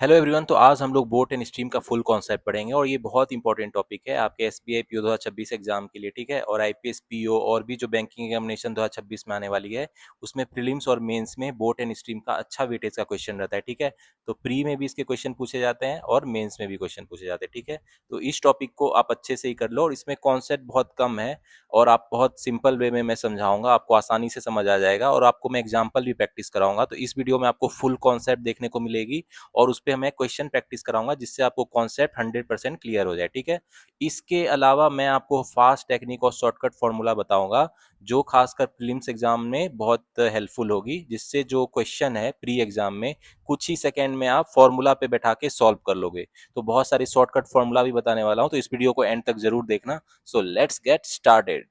Hello everyone. तो आज हम लोग बोट एंड स्ट्रीम का फुल कॉन्सेप्ट पढ़ेंगे और ये बहुत इंपॉर्टेंट टॉपिक है आपके एसबीआई पीओ 2026 एग्जाम के लिए, ठीक है। और आईपीएस पीओ और भी जो बैंकिंग एग्जामिनेशन 2026 में आने वाली है उसमें प्रीलिम्स और मेंस में बोट एंड स्ट्रीम का अच्छा वेटेज का क्वेश्चन रहता है, ठीक है। तो प्री में भी इसके क्वेश्चन पूछे जाते हैं और मेन्स में भी क्वेश्चन पूछे जाते हैं, ठीक है। तो इस टॉपिक को आप अच्छे से ही कर लो और इसमें कॉन्सेप्ट बहुत कम है और आप बहुत सिंपल वे में मैं समझाऊंगा, आपको आसानी से समझ आ जाएगा और आपको मैं एग्जाम्पल भी प्रैक्टिस कराऊंगा। तो इस वीडियो में आपको फुल कॉन्सेप्ट देखने को मिलेगी और उस पे मैं क्वेश्चन प्रैक्टिस कराऊंगा जिससे आपको कॉन्सेप्ट 100% क्लियर हो जाए, ठीक है। इसके अलावा मैं आपको फास्ट टेक्निक और शॉर्टकट फॉर्मूला बताऊंगा जो खासकर प्रीलिम्स एग्जाम में बहुत हेल्पफुल होगी, जिससे जो क्वेश्चन है प्री एग्जाम में कुछ ही सेकेंड में आप फॉर्मूला पे बैठा के सॉल्व कर लोगे। तो बहुत सारे शॉर्टकट फॉर्मूला भी बताने वाला हूं, तो इस वीडियो को एंड तक जरूर देखना। So let's get started.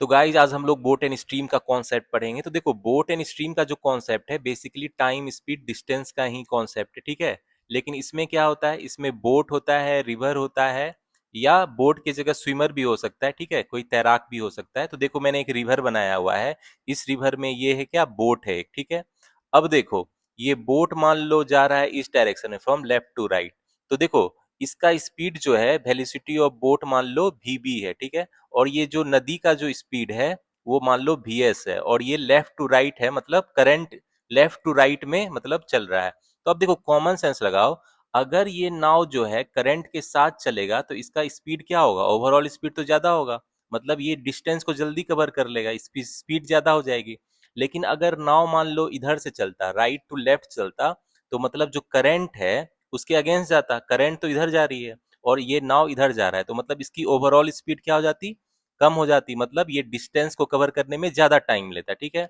तो गाइज आज हम लोग बोट एंड स्ट्रीम का कॉन्सेप्ट पढ़ेंगे। तो देखो, बोट एंड स्ट्रीम का जो कॉन्सेप्ट है बेसिकली टाइम स्पीड डिस्टेंस का ही कॉन्सेप्ट है, ठीक है। लेकिन इसमें क्या होता है, इसमें बोट होता है, रिवर होता है, या बोट की जगह स्विमर भी हो सकता है, ठीक है, कोई तैराक भी हो सकता है। तो देखो मैंने एक रिवर बनाया हुआ है, इस रिवर में ये है क्या, बोट है एक, ठीक है। अब देखो, ये बोट मान लो जा रहा है इस डायरेक्शन में, फ्रॉम लेफ्ट टू राइट। तो देखो इसका स्पीड जो है, वेलोसिटी ऑफ बोट मान लो वीबी है, ठीक है। और ये जो नदी का जो स्पीड है वो मान लो vs है, और ये लेफ्ट टू राइट है, मतलब करंट लेफ्ट टू राइट में मतलब चल रहा है। तो अब देखो कॉमन सेंस लगाओ, अगर ये नाव जो है करंट के साथ चलेगा तो इसका स्पीड क्या होगा, ओवरऑल स्पीड तो ज्यादा होगा, मतलब ये डिस्टेंस को जल्दी कवर कर लेगा, स्पीड ज्यादा हो जाएगी। लेकिन अगर नाव मान लो इधर से चलता, राइट टू लेफ्ट चलता, तो मतलब जो करंट है उसके अगेंस्ट जाता, करंट तो इधर जा रही है और ये नाव इधर जा रहा है, तो मतलब इसकी ओवरऑल स्पीड क्या हो जाती, कम हो जाती, मतलब ये डिस्टेंस को कवर करने में ज्यादा टाइम लेता, ठीक है।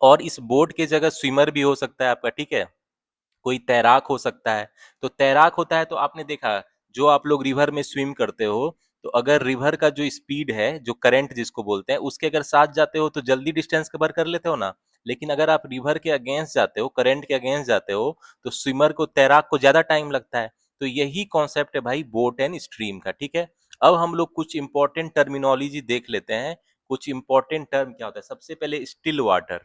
और इस बोट की जगह स्विमर भी हो सकता है आपका, ठीक है, कोई तैराक हो सकता है। तो तैराक होता है, तो आपने देखा जो आप लोग रिवर में स्विम करते हो, तो अगर रिवर का जो स्पीड है, जो करंट जिसको बोलते हैं, उसके अगर साथ जाते हो तो जल्दी डिस्टेंस कवर कर लेते हो ना। लेकिन अगर आप रिवर के अगेंस्ट जाते हो, करंट के अगेंस्ट जाते हो, तो स्विमर को, तैराक को ज्यादा टाइम लगता है। तो यही कॉन्सेप्ट है भाई बोट एंड स्ट्रीम का, ठीक है। अब हम लोग कुछ इंपॉर्टेंट टर्मिनोलॉजी देख लेते हैं। कुछ इंपॉर्टेंट टर्म क्या होता है, सबसे पहले स्टिल वाटर।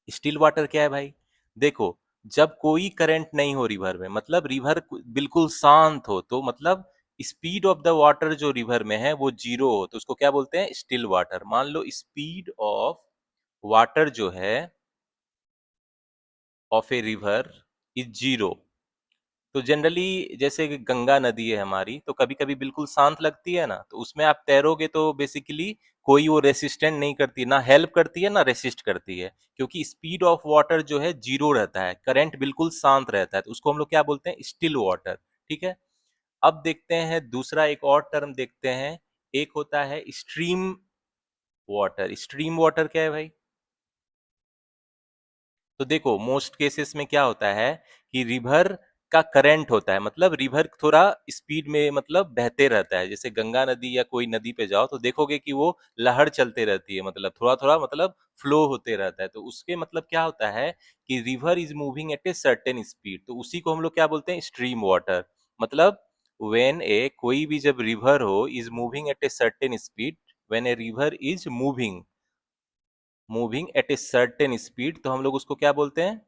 स्टिल वाटर क्या है भाई, देखो, जब कोई करंट नहीं हो रिवर में, मतलब रिवर बिल्कुल शांत हो, तो मतलब स्पीड ऑफ द वाटर जो रिवर में है वो जीरो हो, तो उसको क्या बोलते हैं, स्टिल वाटर। मान लो स्पीड ऑफ वाटर जो है of a river is zero, तो जनरली जैसे कि गंगा नदी है हमारी, तो कभी कभी बिल्कुल शांत लगती है ना, तो उसमें आप तैरोगे तो बेसिकली कोई वो रेसिस्टेंट नहीं करती, ना हेल्प करती है ना रेसिस्ट करती है, क्योंकि स्पीड ऑफ वाटर जो है जीरो रहता है, करंट बिल्कुल शांत रहता है, तो उसको हम लोग क्या बोलते हैं, स्टिल वाटर, ठीक है। अब देखते हैं दूसरा, एक और टर्म देखते हैं, एक होता है स्ट्रीम वाटर। स्ट्रीम वाटर क्या है भाई, तो देखो मोस्ट केसेस में क्या होता है कि रिवर का करंट होता है, मतलब रिवर थोड़ा स्पीड में मतलब बहते रहता है, जैसे गंगा नदी या कोई नदी पे जाओ तो देखोगे कि वो लहर चलते रहती है, मतलब थोड़ा थोड़ा मतलब फ्लो होते रहता है, तो उसके मतलब क्या होता है कि river is moving at a certain speed, तो उसी को हम लोग क्या बोलते हैं, स्ट्रीम वाटर। मतलब व्हेन ए कोई भी जब रिवर हो is moving at a certain speed, when a river is moving at a certain speed, तो हम लोग उसको क्या बोलते हैं,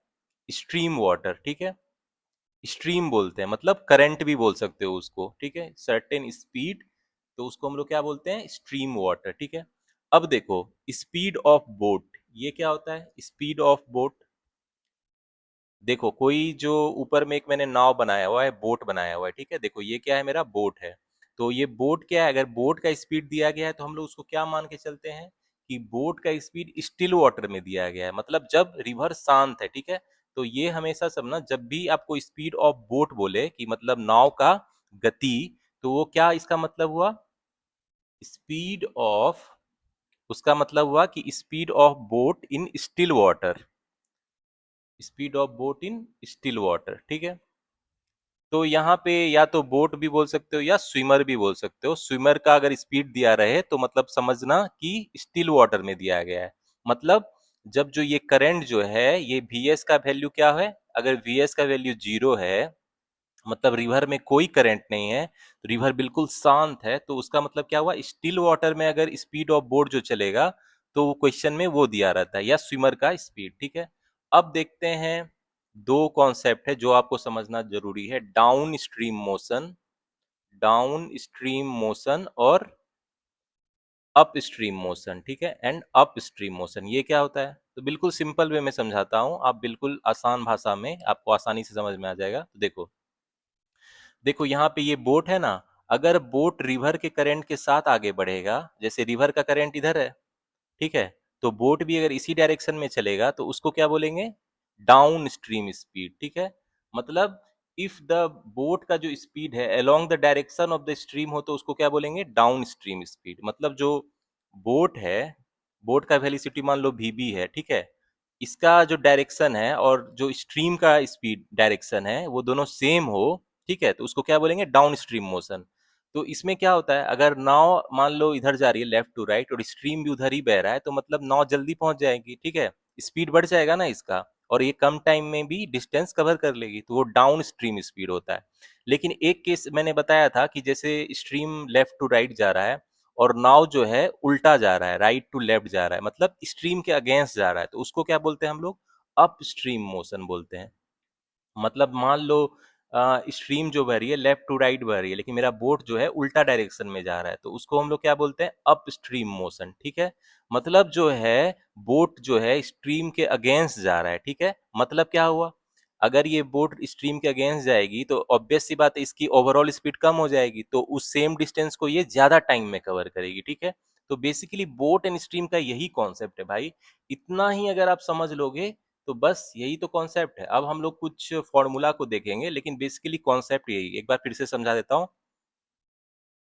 स्ट्रीम वाटर, ठीक है। स्ट्रीम बोलते हैं, मतलब करंट भी बोल सकते हो उसको, ठीक है, सर्टेन स्पीड, तो उसको हम लोग क्या बोलते हैं, स्ट्रीम वाटर, ठीक है। अब देखो स्पीड ऑफ बोट, ये क्या होता है, स्पीड ऑफ बोट। देखो कोई जो ऊपर में एक मैंने नाव बनाया हुआ है, बोट बनाया हुआ है, ठीक है, देखो ये क्या है, मेरा बोट है। तो ये बोट क्या है, अगर बोट का स्पीड दिया गया है तो हम लोग उसको क्या मान के चलते हैं कि बोट का स्पीड स्टिल वाटर में दिया गया है, मतलब जब रिवर शांत है, ठीक है। तो ये हमेशा सब ना, जब भी आपको स्पीड ऑफ बोट बोले कि मतलब नाव का गति, तो वो क्या इसका मतलब हुआ, स्पीड ऑफ, उसका मतलब हुआ कि speed of boat in still water, speed of boat in still water, ठीक है। तो यहाँ पे या तो बोट भी बोल सकते हो या स्विमर भी बोल सकते हो, स्विमर का अगर स्पीड दिया रहे तो मतलब समझना कि स्टिल वाटर में दिया गया है। मतलब जब जो ये करंट जो है, ये vs का वैल्यू क्या है, अगर vs का वैल्यू जीरो है, मतलब रिवर में कोई करंट नहीं है, तो रिवर बिल्कुल शांत है, तो उसका मतलब क्या हुआ, स्टिल वाटर में अगर स्पीड ऑफ बोट जो चलेगा तो वो क्वेश्चन में वो दिया रहता है, या स्विमर का स्पीड, ठीक है। अब देखते हैं दो कॉन्सेप्ट है जो आपको समझना जरूरी है, डाउन स्ट्रीम मोशन और अप स्ट्रीम मोशन, ठीक है, एंड अप स्ट्रीम मोशन। ये क्या होता है? तो बिल्कुल सिंपल वे में समझाता हूँ, आप बिल्कुल आसान भाषा में, आपको आसानी से समझ में आ जाएगा। तो देखो, देखो यहाँ पे ये बोट है ना, अगर बोट रिवर के करंट के साथ आगे बढ़ेगा, जैसे रिवर का करंट इधर है, ठीक है, तो बोट भी अगर इसी डायरेक्शन में चलेगा तो उसको क्या बोलेंगे? डाउन स्ट्रीम स्पीड, ठीक है। मतलब इफ द बोट का जो स्पीड है along the direction of the stream हो तो उसको क्या बोलेंगे? Down stream speed. मतलब जो बोट है, बोट का वेलोसिटी मान लो वीबी है, ठीक है, इसका जो डायरेक्शन है और जो स्ट्रीम का स्पीड डायरेक्शन है वो दोनों सेम हो, ठीक है, तो उसको क्या बोलेंगे? Down stream motion. तो इसमें क्या होता है, अगर नाव मान लो इधर जा रही है लेफ्ट टू राइट और स्ट्रीम भी उधर ही बह रहा है, तो मतलब नाव जल्दी पहुंच जाएगी, ठीक है, स्पीड बढ़ जाएगा ना इसका, और ये कम टाइम में भी डिस्टेंस कवर कर लेगी, तो वो डाउन स्ट्रीम स्पीड होता है। लेकिन एक केस मैंने बताया था कि जैसे स्ट्रीम लेफ्ट टू राइट जा रहा है और नाव जो है उल्टा जा रहा है, राइट टू लेफ्ट जा रहा है, मतलब स्ट्रीम के अगेंस्ट जा रहा है, तो उसको क्या बोलते हैं हम लोग? अप स्ट्रीम मोशन बोलते हैं। मतलब मान लो स्ट्रीम जो बह रही है लेफ्ट टू राइट बह रही है, लेकिन मेरा बोट जो है उल्टा डायरेक्शन में जा रहा है, तो उसको हम लोग क्या बोलते हैं? अप स्ट्रीम मोशन, ठीक है। मतलब जो है बोट जो है स्ट्रीम के अगेंस्ट जा रहा है, ठीक है। मतलब क्या हुआ, अगर ये बोट स्ट्रीम के अगेंस्ट जाएगी तो ऑब्वियस सी बात है इसकी ओवरऑल स्पीड कम हो जाएगी, तो उस सेम डिस्टेंस को ये ज्यादा टाइम में कवर करेगी, ठीक है। तो बेसिकली बोट एंड स्ट्रीम का यही कॉन्सेप्ट है भाई। इतना ही अगर आप समझ लोगे तो बस यही तो कॉन्सेप्ट है। अब हम लोग कुछ फॉर्मूला को देखेंगे, लेकिन बेसिकली कॉन्सेप्ट यही, एक बार फिर से समझा देता हूँ।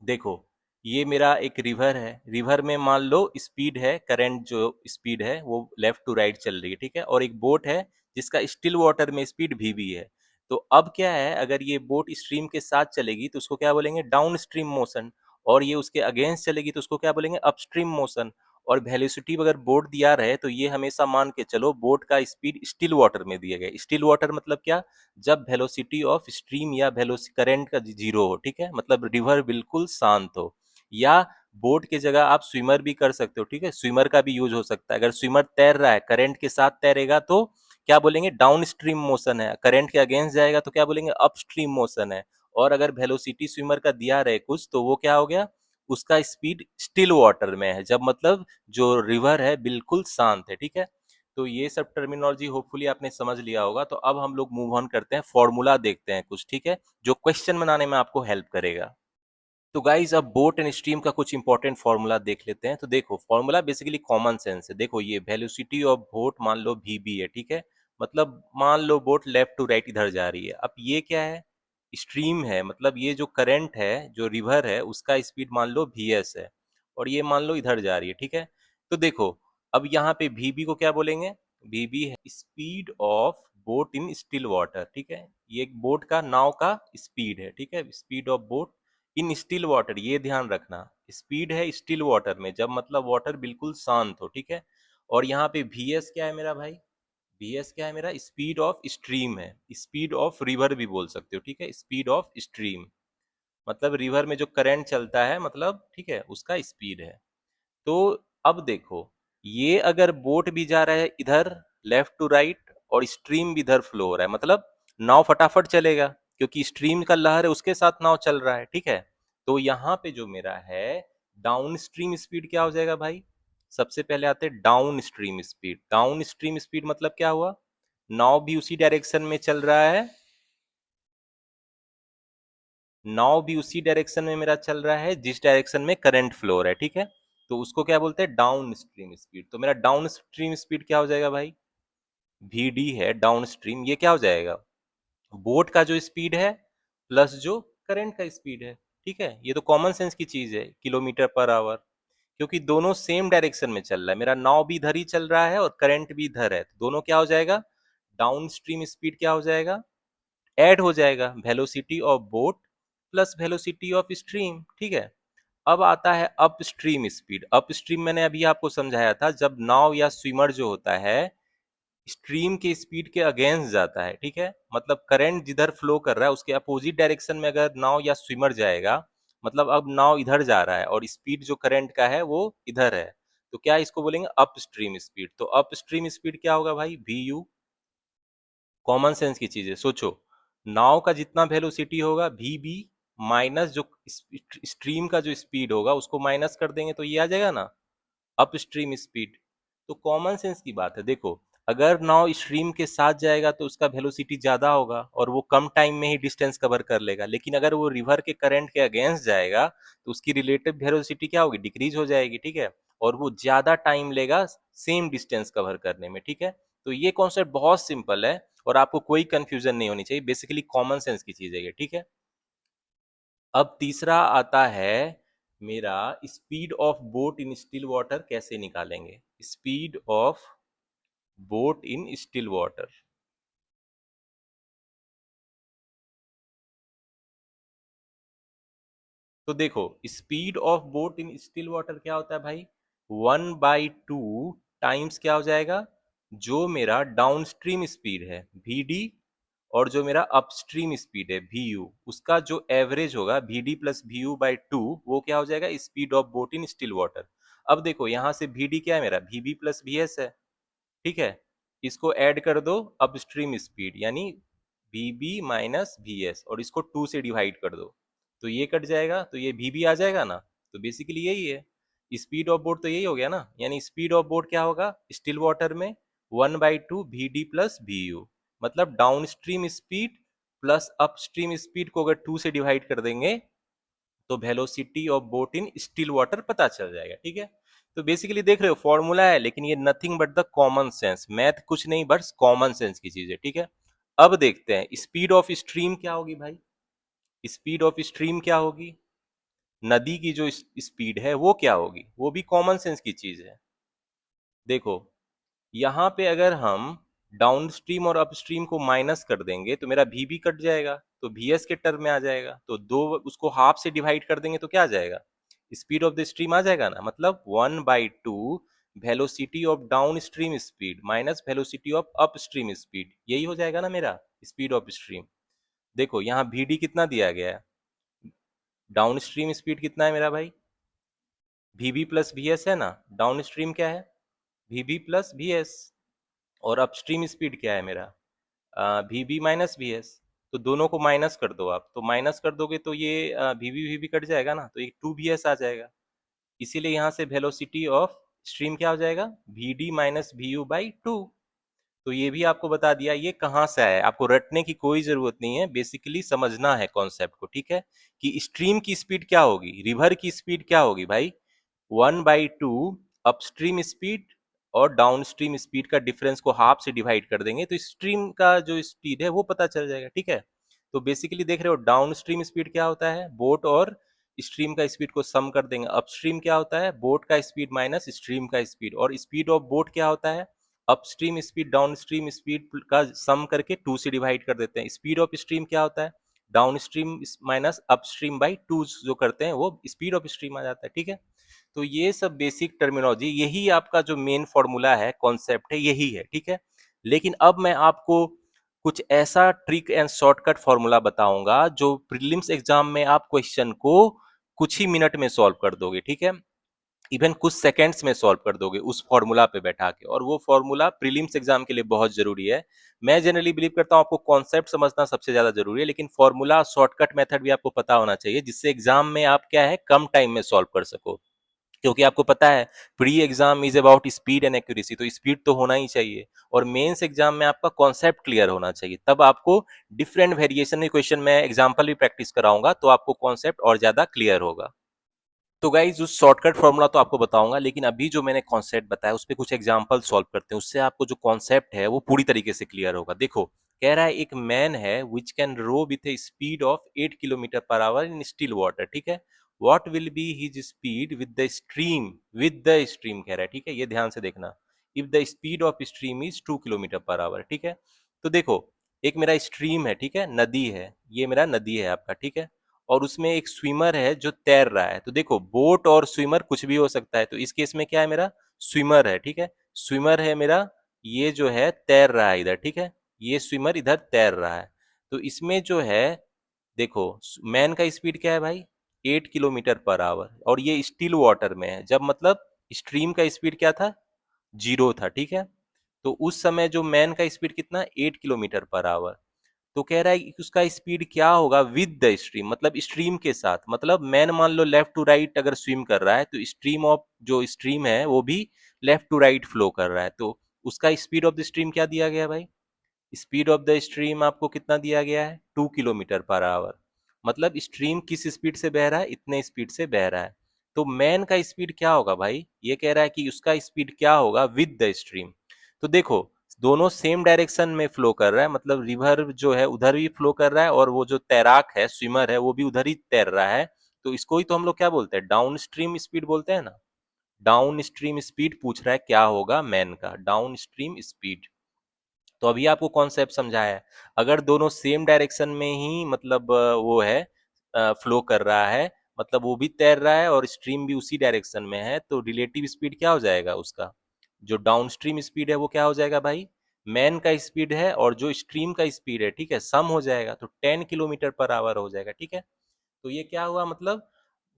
देखो, ये मेरा एक रिवर है, रिवर में मान लो स्पीड है, करंट जो स्पीड है वो लेफ्ट टू राइट चल रही है, ठीक है, और एक बोट है जिसका स्टिल वाटर में स्पीड वीवी है। तो अब क्या है, अगर ये बोट स्ट्रीम के साथ चलेगी तो उसको क्या बोलेंगे? Down stream motion. और ये उसके अगेंस्ट चलेगी तो उसको क्या बोलेंगे? Upstream motion. और वेलोसिटी अगर बोट दिया रहे तो ये हमेशा मान के चलो बोट का स्पीड स्टिल वाटर में दिया गया। स्टिल वाटर मतलब क्या? जब वेलोसिटी ऑफ स्ट्रीम या वेलोसिटी करंट का जीरो हो, ठीक है, मतलब रिवर बिल्कुल शांत हो। या बोट की जगह आप स्विमर भी कर सकते हो, ठीक है, स्विमर का भी यूज हो सकता है। अगर स्विमर तैर रहा है, करंट के साथ तैरेगा तो क्या बोलेंगे? डाउन स्ट्रीम मोशन है। करंट के अगेंस्ट जाएगा तो क्या बोलेंगे? अप स्ट्रीम मोशन है। और अगर वेलोसिटी स्विमर का दिया रहे कुछ तो वो क्या हो गया? उसका स्पीड स्टिल वाटर में है, जब मतलब जो रिवर है बिल्कुल शांत है, ठीक है। तो ये सब टर्मिनोलॉजी होपफुली आपने समझ लिया होगा। तो अब हम लोग मूव ऑन करते हैं, फॉर्मूला देखते हैं कुछ, ठीक है, जो क्वेश्चन बनाने में आपको हेल्प करेगा। तो गाइज अब बोट एंड स्ट्रीम का कुछ इंपॉर्टेंट फॉर्मूला देख लेते हैं। तो देखो, फॉर्मूला बेसिकली कॉमन सेंस है। देखो, ये वेलोसिटी ऑफ बोट मान लो वीबी है, ठीक है, मतलब मान लो बोट लेफ्ट टू राइट इधर जा रही है। अब ये क्या है? स्ट्रीम है, मतलब ये जो करंट है, जो रिवर है, उसका स्पीड मान लो वीएस है, और ये मान लो इधर जा रही है, ठीक है। तो देखो, अब यहाँ पे वीबी को क्या बोलेंगे? वीबी है speed of boat in still water, ठीक है, ये एक बोट का, नाव का स्पीड है, ठीक है, speed of boat in still water, ये ध्यान रखना, स्पीड है स्टिल वाटर में, जब मतलब वाटर बिल्कुल शांत हो, ठीक है। और यहाँ पे वीएस क्या है मेरा भाई? वीएस क्या है मेरा? स्पीड ऑफ स्ट्रीम है, स्पीड ऑफ रिवर भी बोल सकते हो, ठीक है, स्पीड ऑफ स्ट्रीम, मतलब रिवर में जो करंट चलता है, मतलब ठीक है, उसका स्पीड है। तो अब देखो, ये अगर बोट भी जा रहा है इधर लेफ्ट टू राइट और स्ट्रीम भी इधर फ्लो हो रहा है, मतलब नाव फटाफट चलेगा, क्योंकि स्ट्रीम का लहर है उसके साथ नाव चल रहा है, ठीक है। तो यहाँ पे जो मेरा है डाउन स्ट्रीम स्पीड क्या हो जाएगा भाई? सबसे पहले आते हैं down stream speed. Down stream speed मतलब क्या हुआ? नाव भी उसी डायरेक्शन में चल रहा है, नाव भी उसी डायरेक्शन में मेरा चल रहा है जिस डायरेक्शन में करंट फ्लो हो रहा है, ठीक है। तो उसको क्या बोलते हैं? Down stream speed. तो मेरा डाउन स्ट्रीम स्पीड क्या हो जाएगा भाई? वीडी है डाउन स्ट्रीम, ये क्या हो जाएगा? बोट का जो स्पीड है प्लस जो करंट का स्पीड है, ठीक है। ये तो कॉमन सेंस की चीज है, किलोमीटर पर आवर, क्योंकि दोनों सेम डायरेक्शन में चल रहा है, मेरा नाव भी इधर ही चल रहा है और करंट भी इधर है, तो दोनों क्या हो जाएगा? डाउन स्ट्रीम स्पीड क्या हो जाएगा? ऐड हो जाएगा, velocity of boat plus velocity of stream, ठीक है। अब आता है up stream speed. Up stream मैंने अभी आपको समझाया था, जब नाव या स्विमर जो होता है स्ट्रीम के स्पीड के अगेंस्ट जाता है, ठीक है, मतलब करंट जिधर फ्लो कर रहा है उसके अपोजिट डायरेक्शन में अगर नाव या स्विमर जाएगा, मतलब अब नाव इधर जा रहा है और स्पीड जो करंट का है वो इधर है, तो क्या इसको बोलेंगे? Up stream speed. तो अप स्ट्रीम स्पीड क्या होगा भाई? वी यू कॉमन सेंस की चीज है, सोचो। नाव का जितना वेलोसिटी होगा वी माइनस जो स्ट्रीम का जो स्पीड होगा उसको माइनस कर देंगे तो ये आ जाएगा ना, अप स्ट्रीम स्पीड। तो कॉमन सेंस की बात है, देखो। अगर नाव स्ट्रीम के साथ जाएगा तो उसका वेलोसिटी ज्यादा होगा और वो कम टाइम में ही डिस्टेंस कवर कर लेगा, लेकिन अगर वो रिवर के करंट के अगेंस्ट जाएगा तो उसकी रिलेटिव वेलोसिटी क्या होगी, डिक्रीज हो जाएगी, ठीक है। और वो ज्यादा टाइम लेगा सेम डिस्टेंस कवर करने में, ठीक है। तो ये कॉन्सेप्ट बहुत सिंपल है और आपको कोई कंफ्यूजन नहीं होनी चाहिए, बेसिकली कॉमन सेंस की चीज है ये, ठीक है। अब तीसरा आता है मेरा, speed of boat in still water कैसे निकालेंगे, speed of boat in still water. तो देखो, speed of boat in still water क्या होता है भाई, 1/2 टाइम्स क्या हो जाएगा, जो मेरा डाउन स्ट्रीम स्पीड है VD और जो मेरा अपस्ट्रीम स्पीड है VU, उसका जो एवरेज होगा VD प्लस VU/2, वो क्या हो जाएगा, speed of boat in still water. अब देखो यहाँ से VD क्या है मेरा, VB प्लस VS है, ठीक है। इसको ऐड कर दो अपस्ट्रीम स्पीड यानी VB माइनस VS और इसको 2 से डिवाइड कर दो, तो ये कट जाएगा, तो ये VB आ जाएगा ना। तो बेसिकली यही है स्पीड ऑफ बोट, तो यही हो गया ना, यानी स्पीड ऑफ बोट क्या होगा स्टिल वाटर में, 1/2 VD प्लस VU, मतलब down stream speed plus upstream speed को अगर 2 से डिवाइड कर देंगे तो velocity of boat in still water पता चल जाएगा, ठीक है। तो बेसिकली देख रहे हो फॉर्मूला है, लेकिन ये nothing but the common sense, math कुछ नहीं बट कॉमन सेंस की चीज है, ठीक है। अब देखते हैं स्पीड ऑफ स्ट्रीम क्या होगी भाई, स्पीड ऑफ स्ट्रीम क्या होगी, नदी की जो स्पीड है वो क्या होगी, वो भी कॉमन सेंस की चीज है। देखो यहाँ पे अगर हम डाउन स्ट्रीम और अपस्ट्रीम को माइनस कर देंगे तो मेरा भी कट जाएगा, तो VS के टर्म में आ जाएगा, तो दो उसको हाफ से डिवाइड कर देंगे तो क्या आ जाएगा, स्पीड ऑफ द स्ट्रीम आ जाएगा ना, मतलब 1/2 velocity of down stream speed minus velocity of up stream speed, यही हो जाएगा ना मेरा स्पीड ऑफ स्ट्रीम। देखो यहाँ VD कितना दिया गया है, डाउन स्ट्रीम स्पीड कितना है मेरा भाई, VB प्लस VS है ना, डाउन स्ट्रीम क्या है VB प्लस VS, और अपस्ट्रीम स्पीड क्या है मेरा VB माइनस VS। तो दोनों को माइनस कर दो आप, तो माइनस कर दोगे तो ये VB कट जाएगा ना, तो ये 2VS आ जाएगा। इसीलिए यहाँ से वेलोसिटी ऑफ स्ट्रीम क्या हो जाएगा VD माइनस VU/2। तो ये भी आपको बता दिया, ये कहाँ से आया है, आपको रटने की कोई जरूरत नहीं है, बेसिकली समझना है कॉन्सेप्ट को, ठीक है। कि स्ट्रीम की स्पीड क्या होगी, रिवर की स्पीड क्या होगी भाई, 1/2 अपस्ट्रीम स्पीड और डाउनस्ट्रीम स्पीड का डिफरेंस को हाफ से डिवाइड कर देंगे तो स्ट्रीम का जो स्पीड है वो पता चल जाएगा, ठीक है। तो बेसिकली देख रहे हो डाउनस्ट्रीम स्पीड क्या होता है, बोट और स्ट्रीम का स्पीड को सम कर देंगे, अपस्ट्रीम क्या होता है, बोट का स्पीड माइनस स्ट्रीम का स्पीड, और स्पीड ऑफ बोट क्या होता है, अपस्ट्रीम स्पीड डाउनस्ट्रीम स्पीड का सम करके 2 से डिवाइड कर देते हैं। स्पीड ऑफ स्ट्रीम क्या होता है, डाउनस्ट्रीम माइनस अपस्ट्रीम/2 जो करते हैं वो स्पीड ऑफ स्ट्रीम आ जाता है, ठीक है। तो ये सब बेसिक टर्मिनोलॉजी, यही आपका जो मेन फॉर्मूला है, कॉन्सेप्ट है, यही है, ठीक है। लेकिन अब मैं आपको कुछ ऐसा ट्रिक एंड शॉर्टकट फॉर्मूला बताऊंगा जो प्रीलिम्स एग्जाम में आप क्वेश्चन को कुछ ही मिनट में सॉल्व कर दोगे, ठीक है। इवन कुछ सेकंड्स में सॉल्व कर दोगे उस फॉर्मूला पे बैठा के, और वो फॉर्मूला प्रीलिम्स एग्जाम के लिए बहुत जरूरी है। मैं जनरली बिलीव करता हूँ आपको कॉन्सेप्ट समझना सबसे ज्यादा जरूरी है, लेकिन फॉर्मूला शॉर्टकट मेथड भी आपको पता होना चाहिए, जिससे एग्जाम में आप क्या है कम टाइम में सॉल्व कर सको। क्योंकि आपको पता है pre exam is about speed and accuracy, तो स्पीड तो होना ही चाहिए, और मेंस एग्जाम में आपका कॉन्सेप्ट क्लियर होना चाहिए, तब आपको डिफरेंट वेरिएशन में क्वेश्चन में एग्जाम्पल भी प्रैक्टिस कराऊंगा तो आपको कॉन्सेप्ट और ज्यादा क्लियर होगा। तो गाइज उस शॉर्टकट फॉर्मूला तो आपको बताऊंगा, लेकिन अभी जो मैंने कॉन्सेप्ट बताया उस पे कुछ एग्जांपल सॉल्व करते हैं, उससे आपको जो कॉन्सेप्ट है वो पूरी तरीके से क्लियर होगा। देखो कह रहा है एक मैन है which can row with a speed of 8 kilometre per hour in still water, ठीक है। What will be his speed with the stream कह रहा है, ठीक है, ये ध्यान से देखना। If the speed of stream is 2 kilometre per hour, ठीक है। तो देखो एक मेरा स्ट्रीम है, ठीक है, नदी है, ये मेरा नदी है आपका, ठीक है। और उसमें एक स्विमर है जो तैर रहा है, तो देखो बोट और स्विमर कुछ भी हो सकता है, तो इस केस में क्या है मेरा स्विमर है, ठीक है। स्विमर है मेरा, ये जो है तैर रहा है इधर, ठीक है, ये स्विमर इधर तैर रहा है। तो इसमें जो है देखो मैन का स्पीड क्या है भाई 8 किलोमीटर पर आवर, और ये स्टिल वाटर में है, जब मतलब स्ट्रीम का स्पीड क्या था 0 था, ठीक है। तो उस समय जो मैन का स्पीड कितना, 8 किलोमीटर पर आवर। तो कह रहा है कि उसका स्पीड क्या होगा विद द स्ट्रीम, मतलब स्ट्रीम के साथ, मतलब मैन मान लो लेफ्ट टू राइट अगर स्विम कर रहा है तो स्ट्रीम ऑफ जो स्ट्रीम है वो भी लेफ्ट टू राइट फ्लो कर रहा है, तो उसका स्पीड ऑफ द स्ट्रीम क्या दिया गया है भाई, स्पीड ऑफ द स्ट्रीम आपको कितना दिया गया है, 2 किलोमीटर पर आवर। मतलब स्ट्रीम किस स्पीड से बह रहा है, इतने स्पीड से बह रहा है। तो मैन का स्पीड क्या होगा भाई, ये कह रहा है कि उसका स्पीड क्या होगा विद द स्ट्रीम। तो देखो दोनों सेम डायरेक्शन में फ्लो कर रहा है, मतलब रिवर जो है उधर भी फ्लो कर रहा है और वो जो तैराक है स्विमर है वो भी उधर ही तैर रहा है। तो इसको ही तो हम लोग क्या बोलते हैं, डाउन स्ट्रीम स्पीड बोलते हैं ना। डाउन स्ट्रीम स्पीड पूछ रहा है क्या होगा मैन का, डाउन स्ट्रीम स्पीड। तो अभी आपको कॉन्सेप्ट समझाया है। अगर दोनों सेम डायरेक्शन में ही मतलब वो है, फ्लो कर रहा है, मतलब वो भी तैर रहा है और स्ट्रीम भी उसी डायरेक्शन में है, तो रिलेटिव स्पीड क्या हो जाएगा उसका, जो डाउन स्ट्रीम स्पीड है वो क्या हो जाएगा भाई, मैन का स्पीड है और जो स्ट्रीम का स्पीड है, ठीक है, सम हो जाएगा तो 10 किलोमीटर पर आवर हो जाएगा, ठीक है। तो ये क्या हुआ, मतलब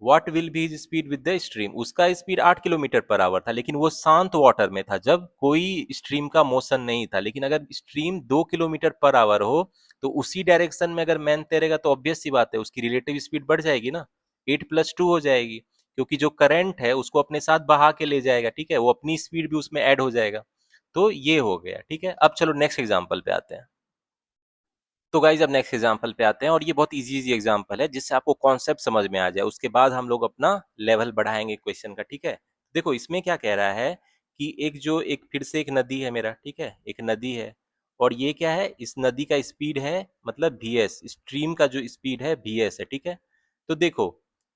what will be his speed with the stream, उसका स्पीड 8 किलोमीटर पर आवर था लेकिन वो शांत वाटर में था जब कोई स्ट्रीम का मोशन नहीं था। लेकिन अगर स्ट्रीम 2 किलोमीटर पर आवर हो तो उसी डायरेक्शन में अगर मैन तैरेगा तो ऑब्वियस सी बात है उसकी रिलेटिव स्पीड बढ़ जाएगी ना, 8 + 2 हो जाएगी, क्योंकि जो करंट है उसको अपने साथ बहा के ले जाएगा, ठीक है, वो अपनी स्पीड भी उसमें ऐड हो जाएगा। तो ये हो गया, ठीक है। अब चलो नेक्स्ट एग्जाम्पल पे आते हैं। तो गाइज अब नेक्स्ट एग्जाम्पल पे आते हैं और ये बहुत इजी इजी एग्जाम्पल है जिससे आपको कॉन्सेप्ट समझ में आ जाए, उसके बाद हम लोग अपना लेवल बढ़ाएंगे क्वेश्चन का, ठीक है। देखो इसमें क्या कह रहा है कि एक फिर से एक नदी है मेरा, ठीक है, एक नदी है और ये क्या है, इस नदी का स्पीड है मतलब vs, स्ट्रीम का जो स्पीड है vs है, ठीक है। तो देखो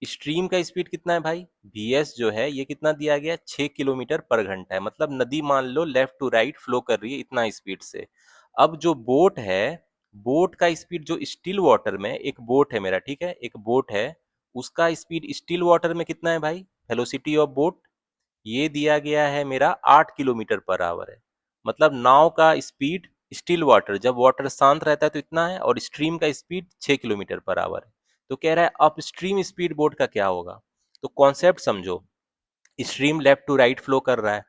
स्ट्रीम का स्पीड कितना है भाई, vs जो है ये कितना दिया गया, 6 किलोमीटर पर घंटा है, मतलब नदी मान लो लेफ्ट टू राइट फ्लो कर रही है इतना स्पीड से। अब जो बोट है, बोट का स्पीड जो स्टिल वाटर में, एक बोट है मेरा, ठीक है, एक बोट है, उसका स्पीड स्टिल वाटर में कितना है भाई, वेलोसिटी ऑफ बोट, ये दिया गया है मेरा 8 किलोमीटर पर आवर है। मतलब नाव का स्पीड स्टिल वाटर, जब वाटर शांत रहता है तो इतना है, और स्ट्रीम का स्पीड 6 किलोमीटर पर आवर है। तो कह रहा है अप स्ट्रीम स्पीड बोट का क्या होगा। तो कॉन्सेप्ट समझो, stream left to right flow कर रहा है,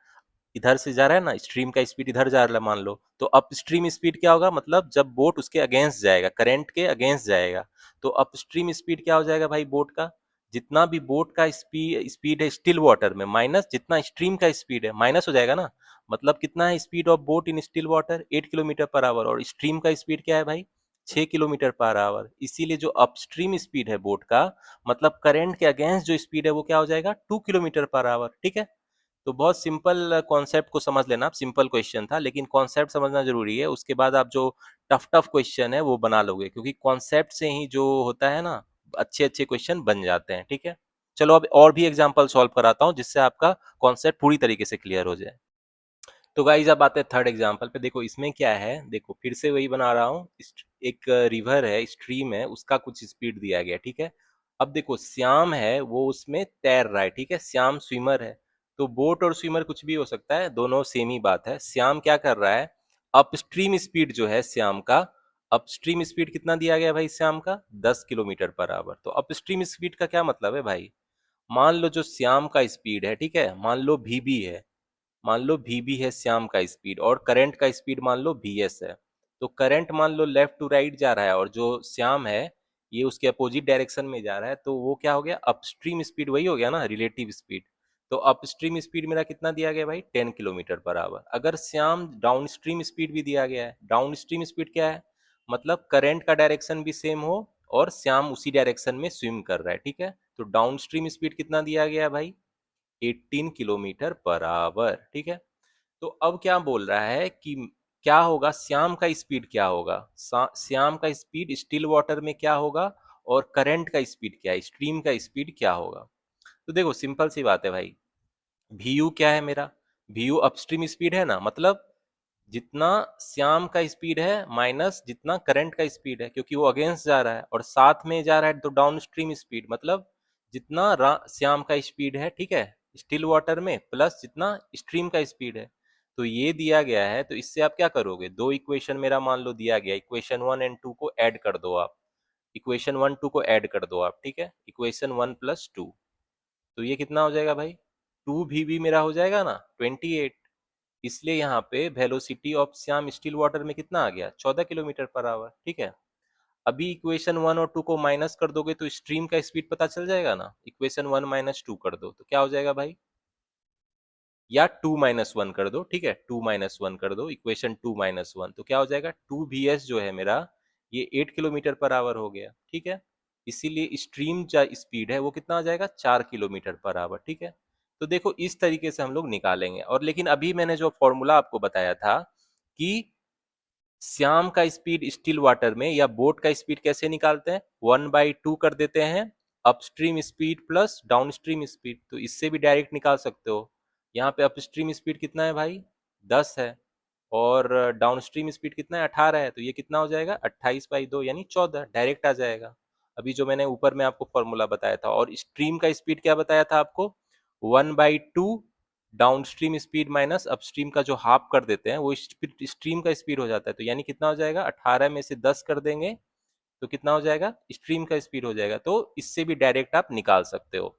इधर से जा रहा है ना, स्ट्रीम का स्पीड इधर जा रहा है मान लो, तो अप स्ट्रीम स्पीड क्या होगा, मतलब जब बोट उसके अगेंस्ट जाएगा, करंट के अगेंस्ट जाएगा, तो अप स्ट्रीम स्पीड क्या हो जाएगा भाई बोट का, जितना भी बोट का स्पीड है स्टिल वाटर में माइनस जितना स्ट्रीम का स्पीड है, माइनस हो जाएगा ना। मतलब कितना है speed of boat in still water, 8 kilometre per our, और स्ट्रीम का स्पीड क्या है भाई, 6 किलोमीटर पर आवर। इसीलिए जो अपस्ट्रीम स्पीड है बोट का, मतलब करंट के अगेंस्ट जो स्पीड है वो क्या हो जाएगा, 2 किलोमीटर पर आवर, ठीक है। तो बहुत सिंपल कॉन्सेप्ट को समझ लेना, सिंपल क्वेश्चन था लेकिन कॉन्सेप्ट समझना जरूरी है, उसके बाद आप जो टफ टफ क्वेश्चन है वो बना लोगे, क्योंकि कॉन्सेप्ट से ही जो होता है ना अच्छे अच्छे क्वेश्चन बन जाते हैं, ठीक है। चलो अब और भी एग्जांपल सॉल्व कराता हूँ जिससे आपका कॉन्सेप्ट पूरी तरीके से क्लियर हो जाए। तो गाइज अब आते हैं थर्ड एग्जांपल पे। देखो इसमें क्या है, देखो फिर से वही बना रहा हूँ, एक रिवर है, स्ट्रीम है, उसका कुछ स्पीड दिया गया, ठीक है। अब देखो श्याम है वो उसमें तैर रहा है, ठीक है, श्याम स्विमर है। तो बोट और स्विमर कुछ भी हो सकता है, दोनों सेम ही बात है। श्याम क्या कर रहा है, अपस्ट्रीम स्पीड जो है श्याम का, अपस्ट्रीम स्पीड कितना दिया गया भाई श्याम का, 10 किलोमीटर पर आवर। तो अपस्ट्रीम स्पीड का क्या मतलब है भाई, मान लो जो श्याम का स्पीड है, ठीक है, मान लो vb है, मान लो vb है श्याम का स्पीड और करंट का स्पीड मान लो vs है। तो करंट मान लो लेफ्ट टू राइट जा रहा है और जो श्याम है ये उसके अपोजिट डायरेक्शन में जा रहा है, तो वो क्या हो गया, अपस्ट्रीम स्पीड वही हो गया ना, रिलेटिव स्पीड। तो अपस्ट्रीम स्पीड मेरा कितना दिया गया भाई, 10 किलोमीटर पर आवर। अगर श्याम डाउन स्ट्रीम स्पीड भी दिया गया है, डाउन स्ट्रीम स्पीड क्या है, मतलब करंट का डायरेक्शन भी सेम हो और श्याम उसी डायरेक्शन में स्विम कर रहा है, ठीक है। तो डाउन स्ट्रीम स्पीड कितना दिया गया भाई, 18 किलोमीटर पर आवर, ठीक है। तो अब क्या बोल रहा है कि क्या होगा, श्याम का स्पीड क्या होगा, श्याम का स्पीड स्टिल वाटर में क्या होगा और करंट का स्पीड क्या है, स्ट्रीम का स्पीड क्या होगा। तो देखो सिंपल सी बात है भाई, वी यू क्या है मेरा, वी यू अपस्ट्रीम स्पीड है ना, मतलब जितना श्याम का स्पीड है माइनस जितना करंट का स्पीड है, क्योंकि वो अगेंस्ट जा रहा है और साथ में जा रहा है तो डाउन स्ट्रीम स्पीड, मतलब जितना श्याम का स्पीड है, ठीक है, स्टिल वाटर में प्लस जितना स्ट्रीम का स्पीड है। तो ये दिया गया है, तो इससे आप क्या करोगे, दो इक्वेशन मेरा मान लो दिया गया, इक्वेशन 1 और 2 को ऐड कर दो आप, इक्वेशन 1 2 को ऐड कर दो आप, ठीक है, इक्वेशन 1 + 2। तो ये कितना हो जाएगा भाई, 2 भी मेरा हो जाएगा ना 28, इसलिए यहाँ पे velocity of Shyam still water में कितना आ गया, 14 किलोमीटर पर आवर। ठीक है, अभी इक्वेशन 1 और 2 को माइनस कर दोगे तो स्ट्रीम का स्पीड पता चल जाएगा ना। इक्वेशन 1 - 2 कर दो तो क्या हो जाएगा भाई, या 2 - 1 कर दो। ठीक है, 2 - 1 कर दो, इक्वेशन 2 - 1 तो क्या हो जाएगा, 2vs जो है मेरा ये 8 किलोमीटर पर आवर हो गया। ठीक है, इसीलिए स्ट्रीम जो स्पीड है वो कितना आ जाएगा, 4 किलोमीटर पर आवर। ठीक है, तो देखो इस तरीके से हम लोग निकालेंगे। और लेकिन अभी मैंने जो फॉर्मूला आपको बताया था कि श्याम का स्पीड स्टिल वाटर में या बोट का स्पीड कैसे निकालते हैं, 1/2 कर देते हैं upstream speed plus downstream speed, तो इससे भी डायरेक्ट निकाल सकते हो। यहाँ पे अपस्ट्रीम स्पीड कितना है भाई, 10 है, और डाउनस्ट्रीम स्पीड कितना है, 18 है, तो ये कितना हो जाएगा, 28/2 यानी 14, डायरेक्ट आ जाएगा। अभी जो मैंने ऊपर में आपको फॉर्मूला बताया था। और स्ट्रीम का स्पीड क्या बताया था आपको, 1/2 डाउनस्ट्रीम स्पीड माइनस अपस्ट्रीम का जो हाफ कर देते हैं वो स्ट्रीम का स्पीड हो जाता है। तो यानी कितना हो जाएगा, 18 में से 10 कर देंगे तो कितना हो जाएगा, स्ट्रीम का स्पीड हो जाएगा। तो इससे भी डायरेक्ट आप निकाल सकते हो।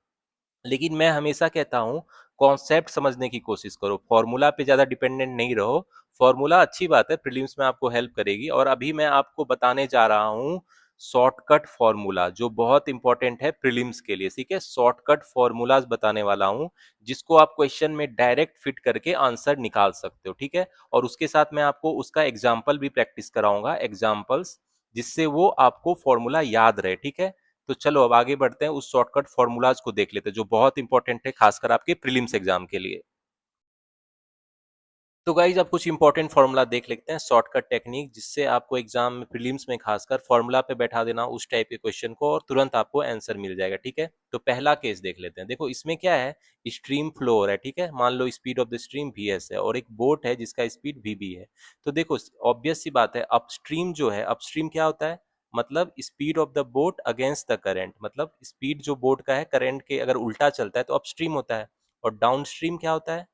लेकिन मैं हमेशा कहता हूँ कॉन्सेप्ट समझने की कोशिश करो, फॉर्मूला पे ज़्यादा डिपेंडेंट नहीं रहो। फॉर्मूला अच्छी बात है, प्रीलिम्स में आपको हेल्प करेगी। और अभी मैं आपको बताने जा रहा हूँ शॉर्टकट फॉर्मूला जो बहुत इंपॉर्टेंट है प्रीलिम्स के लिए। ठीक है, शॉर्टकट फॉर्मूलाज बताने वाला हूँ जिसको आप क्वेश्चन में डायरेक्ट फिट करके आंसर निकाल सकते हो। ठीक है, और उसके साथ मैं आपको उसका एग्जाम्पल भी प्रैक्टिस कराऊंगा, एग्जाम्पल्स, जिससे वो आपको फॉर्मूला याद रहे। ठीक है, तो चलो अब आगे बढ़ते हैं, उस शॉर्टकट फॉर्मूलाज को देख लेते हैं जो बहुत इंपॉर्टेंट है खासकर आपके प्रीलिम्स एग्जाम के लिए। तो गाइज अब कुछ इंपॉर्टेंट फॉर्मूला देख लेते हैं, शॉर्टकट टेक्निक जिससे आपको एग्जाम में प्रीलिम्स में खासकर फॉर्मूला पे बैठा देना उस टाइप के क्वेश्चन को और तुरंत आपको आंसर मिल जाएगा। ठीक है, तो पहला केस देख लेते हैं। देखो इसमें क्या है, स्ट्रीम फ्लो हो रहा है। ठीक है, मान लो speed of the stream vs है और एक बोट है जिसका स्पीड vb है। तो देखो ऑब्वियस सी बात है, अपस्ट्रीम जो है, अपस्ट्रीम क्या होता है, मतलब speed of the boat against the current, मतलब स्पीड जो बोट का है करंट के अगर उल्टा चलता है तो अपस्ट्रीम होता है। और डाउन स्ट्रीम क्या होता है,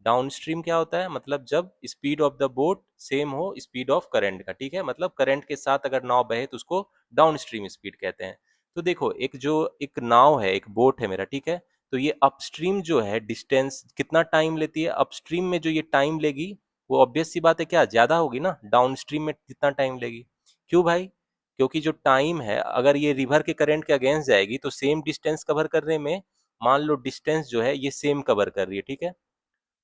डाउनस्ट्रीम क्या होता है, मतलब जब speed of the boat same हो स्पीड ऑफ करंट का। ठीक है, मतलब करंट के साथ अगर नाव बहे तो उसको डाउनस्ट्रीम स्पीड कहते हैं। तो देखो एक जो एक नाव है, एक बोट है मेरा। ठीक है, तो ये अपस्ट्रीम जो है डिस्टेंस कितना टाइम लेती है, अपस्ट्रीम में जो ये टाइम लेगी वो ऑब्वियस सी बात है क्या, ज्यादा होगी ना, डाउनस्ट्रीम में कितना टाइम लेगी। क्यों भाई, क्योंकि जो टाइम है अगर ये रिवर के करंट के अगेंस्ट जाएगी तो सेम डिस्टेंस कवर करने में, मान लो डिस्टेंस जो है ये सेम कवर कर रही है। ठीक है,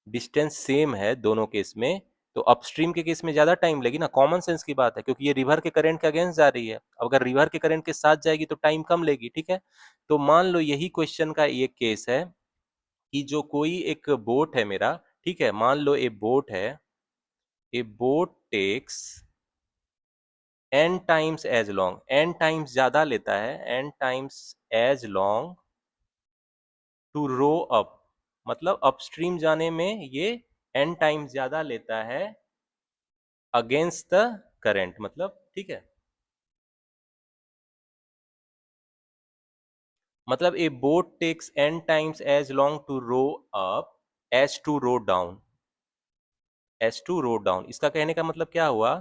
डिस्टेंस सेम है दोनों केस में, तो अपस्ट्रीम के केस में ज्यादा टाइम लेगी ना, कॉमन सेंस की बात है, क्योंकि ये रिवर के करंट के अगेंस्ट जा रही है। अब अगर रिवर के करंट के साथ जाएगी तो टाइम कम लेगी। ठीक है, तो मान लो यही क्वेश्चन का ये केस है कि जो कोई एक बोट है मेरा। ठीक है, मान लो ए बोट है, a boat takes n times as long, n times ज्यादा लेता है, n times as long to row up, मतलब अपस्ट्रीम जाने में ये n टाइम्स ज्यादा लेता है अगेंस्ट द करंट, मतलब ठीक है, मतलब a boat takes n times as long to row up as to row down, as to row down. इसका कहने का मतलब क्या हुआ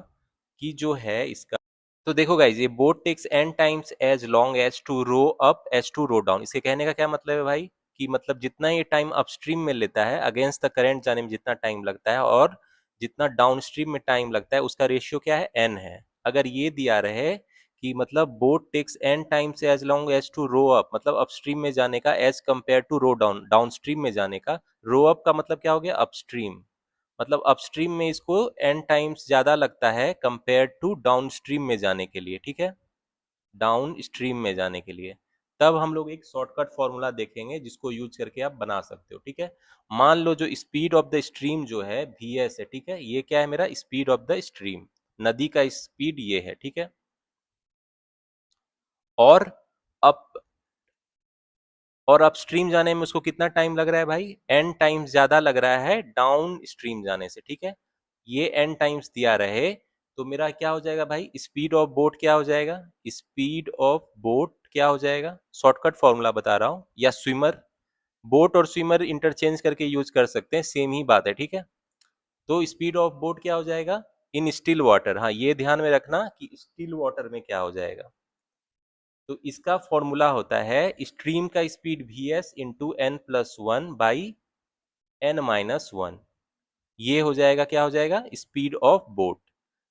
कि जो है इसका, तो देखो गाइज, ये boat takes n times as long as to row up as to row down, इसके कहने का क्या मतलब है भाई, कि मतलब जितना ये टाइम अपस्ट्रीम में लेता है अगेंस्ट द करंट जाने में जितना टाइम लगता है और जितना डाउनस्ट्रीम में टाइम लगता है उसका रेशियो क्या है, n है। अगर ये दिया रहे कि मतलब boat takes n times as long as to row up, मतलब अपस्ट्रीम में जाने का as compare to row down, downstream में जाने का, रो अप का मतलब क्या हो गया, अपस्ट्रीम, मतलब अपस्ट्रीम में इसको n टाइम्स ज्यादा लगता है कंपेयर टू डाउनस्ट्रीम में जाने के लिए। ठीक है, डाउन स्ट्रीम में जाने के लिए। तब हम लोग एक शॉर्टकट फॉर्मूला देखेंगे जिसको यूज करके आप बना सकते हो। ठीक है, मान लो जो स्पीड ऑफ द स्ट्रीम जो है vs है। ठीक है, ये क्या है मेरा, स्पीड ऑफ द स्ट्रीम, नदी का स्पीड ये है। ठीक है, और अप और अपस्ट्रीम जाने में उसको कितना टाइम लग रहा है भाई, n टाइम्स ज्यादा लग रहा है डाउन स्ट्रीम जाने से। ठीक है, ये n टाइम्स दिया रहे तो मेरा क्या हो जाएगा भाई, स्पीड ऑफ बोट क्या हो जाएगा, स्पीड ऑफ बोट क्या हो जाएगा, शॉर्टकट फॉर्मूला बता रहा हूँ, या स्विमर, बोट और स्विमर इंटरचेंज करके यूज कर सकते हैं, सेम ही बात है। ठीक है, तो स्पीड ऑफ बोट क्या हो जाएगा इन स्टिल वाटर, हाँ ये ध्यान में रखना कि स्टिल वाटर में क्या हो जाएगा। तो इसका फॉर्मूला होता है स्ट्रीम का speed vs into n plus one by n minus one, ये हो जाएगा, क्या हो जाएगा, स्पीड ऑफ बोट।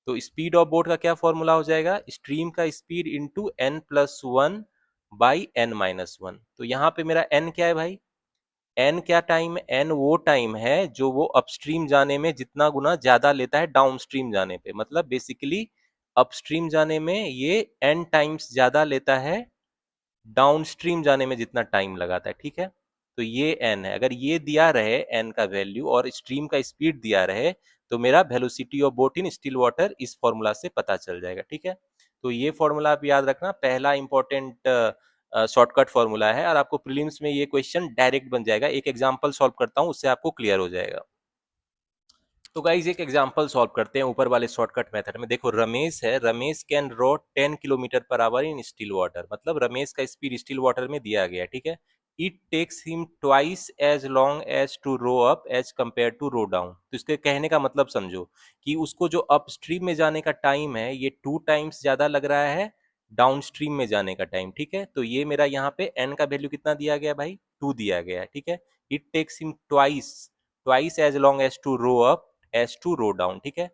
तो स्पीड ऑफ बोट का क्या फॉर्मूला हो जाएगा, स्ट्रीम का speed into n+1 by n-1। तो यहाँ पे मेरा n क्या है भाई, n क्या टाइम है, n वो टाइम है जो वो अपस्ट्रीम जाने में जितना गुना ज्यादा लेता है डाउनस्ट्रीम जाने पे। मतलब बेसिकली अपस्ट्रीम जाने में ये n टाइम्स ज्यादा लेता है डाउनस्ट्रीम जाने में जितना टाइम लगाता है, ठीक है। तो ये n है, अगर ये दिया रहे n का वैल्यू और स्ट्रीम का स्पीड दिया रहे तो मेरा velocity of boat in still water इस फॉर्मूला से पता चल जाएगा, ठीक है। तो ये फॉर्मूला आप याद रखना, पहला इंपॉर्टेंट शॉर्टकट फॉर्मूला है और आपको प्रीलिम्स में ये क्वेश्चन डायरेक्ट बन जाएगा। एक एग्जांपल सॉल्व करता हूँ, उससे आपको क्लियर हो जाएगा। तो गाइज एक एग्जांपल सॉल्व करते हैं ऊपर वाले शॉर्टकट मेथड में। देखो रमेश है, Ramesh can row 10 kilometre per hour in still water. मतलब रमेश का स्पीड स्टिल वाटर में दिया गया है, ठीक है। It takes him twice as long as to row up as compare to row down. तो इसके कहने का मतलब समझो कि उसको जो अपस्ट्रीम में जाने का टाइम है ये 2 टाइम्स ज्यादा लग रहा है डाउनस्ट्रीम में जाने का टाइम, ठीक है। तो ये मेरा यहाँ पे n का वैल्यू कितना दिया गया भाई, 2 दिया गया है, ठीक है। It takes him twice twice as long as to row up as to row down, ठीक है।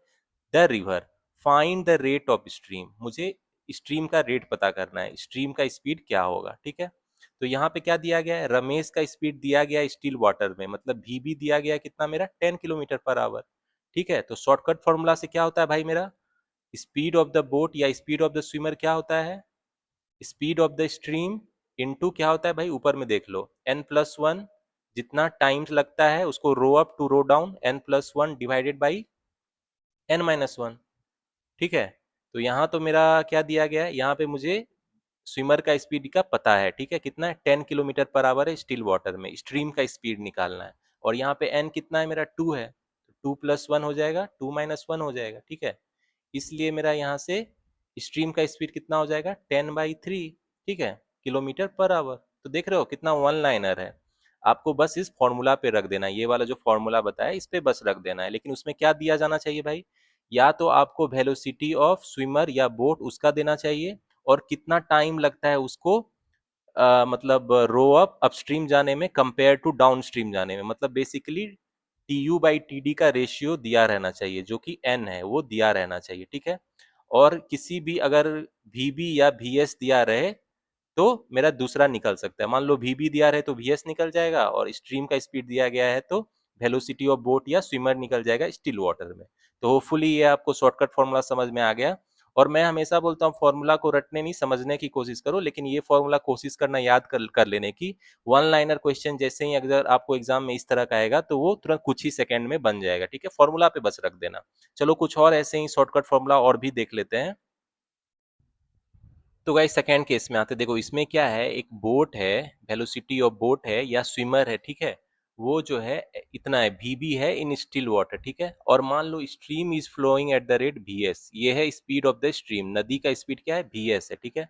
The river, find the rate of stream. मुझे स्ट्रीम का रेट पता करना है, स्ट्रीम का स्पीड क्या होगा, ठीक है। तो यहाँ पे क्या दिया गया है, रमेश का स्पीड दिया गया है स्टिल वाटर में, मतलब भी दिया गया है कितना मेरा 10 किलोमीटर पर आवर, ठीक है। तो शॉर्टकट फॉर्मूला से क्या होता है भाई, मेरा स्पीड ऑफ द बोट या स्पीड ऑफ द स्विमर क्या होता है, speed of the stream into क्या होता है भाई, ऊपर में देख लो n+1, जितना टाइम लगता है उसको row up to row down, n+1 divided by n-1, ठीक है। तो यहाँ तो मेरा क्या दिया गया है, यहाँ पे मुझे स्विमर का स्पीड का पता है, ठीक है, कितना है 10 किलोमीटर पर आवर है स्टिल वाटर में, स्ट्रीम का स्पीड निकालना है। और यहाँ पे n कितना है मेरा 2 है, तो 2+1 हो जाएगा, 2-1 हो जाएगा, ठीक है। इसलिए मेरा यहाँ से स्ट्रीम का स्पीड कितना हो जाएगा 10/3, ठीक है, किलोमीटर पर आवर। तो देख रहे हो कितना वन लाइनर है। आपको बस इस फॉर्मूला पे रख देना है, ये वाला जो फॉर्मूला बताया इस पे बस रख देना है। लेकिन उसमें क्या दिया जाना चाहिए भाई, या तो आपको वेलोसिटी ऑफ स्विमर या बोट उसका देना चाहिए और कितना टाइम लगता है उसको मतलब रो अप अपस्ट्रीम जाने में कंपेयर टू डाउन स्ट्रीम जाने में। मतलब बेसिकली TU/TD का रेशियो दिया रहना चाहिए, जो कि n है वो दिया रहना चाहिए, ठीक है। और किसी भी अगर VB या VS दिया रहे तो मेरा दूसरा निकल सकता है। मान लो VB दिया रहे तो VS निकल जाएगा और स्ट्रीम का स्पीड दिया गया है तो वेलोसिटी ऑफ बोट या स्विमर निकल जाएगा स्टिल वाटर में। तो होपफुली ये आपको शॉर्टकट फॉर्मूला समझ में आ गया। और मैं हमेशा बोलता हूँ फॉर्मूला को रटने नहीं, समझने की कोशिश करो। लेकिन ये फॉर्मूला कोशिश करना याद कर लेने की, वन लाइनर क्वेश्चन जैसे ही अगर आपको एग्जाम में इस तरह का आएगा तो वो तुरंत कुछ ही सेकंड में बन जाएगा, ठीक है। फॉर्मूला पे बस रख देना। चलो कुछ और ऐसे ही शॉर्टकट फॉर्मूला और भी देख लेते हैं। तो गाइस सेकंड केस में आते, देखो इसमें क्या है, एक बोट है, वेलोसिटी ऑफ बोट है या स्विमर है, ठीक है। वो जो है इतना है, VB है इन स्टिल वाटर, ठीक है। और मान लो stream is flowing at the rate VS, ये है स्पीड ऑफ द स्ट्रीम, नदी का स्पीड क्या है VS है, ठीक है।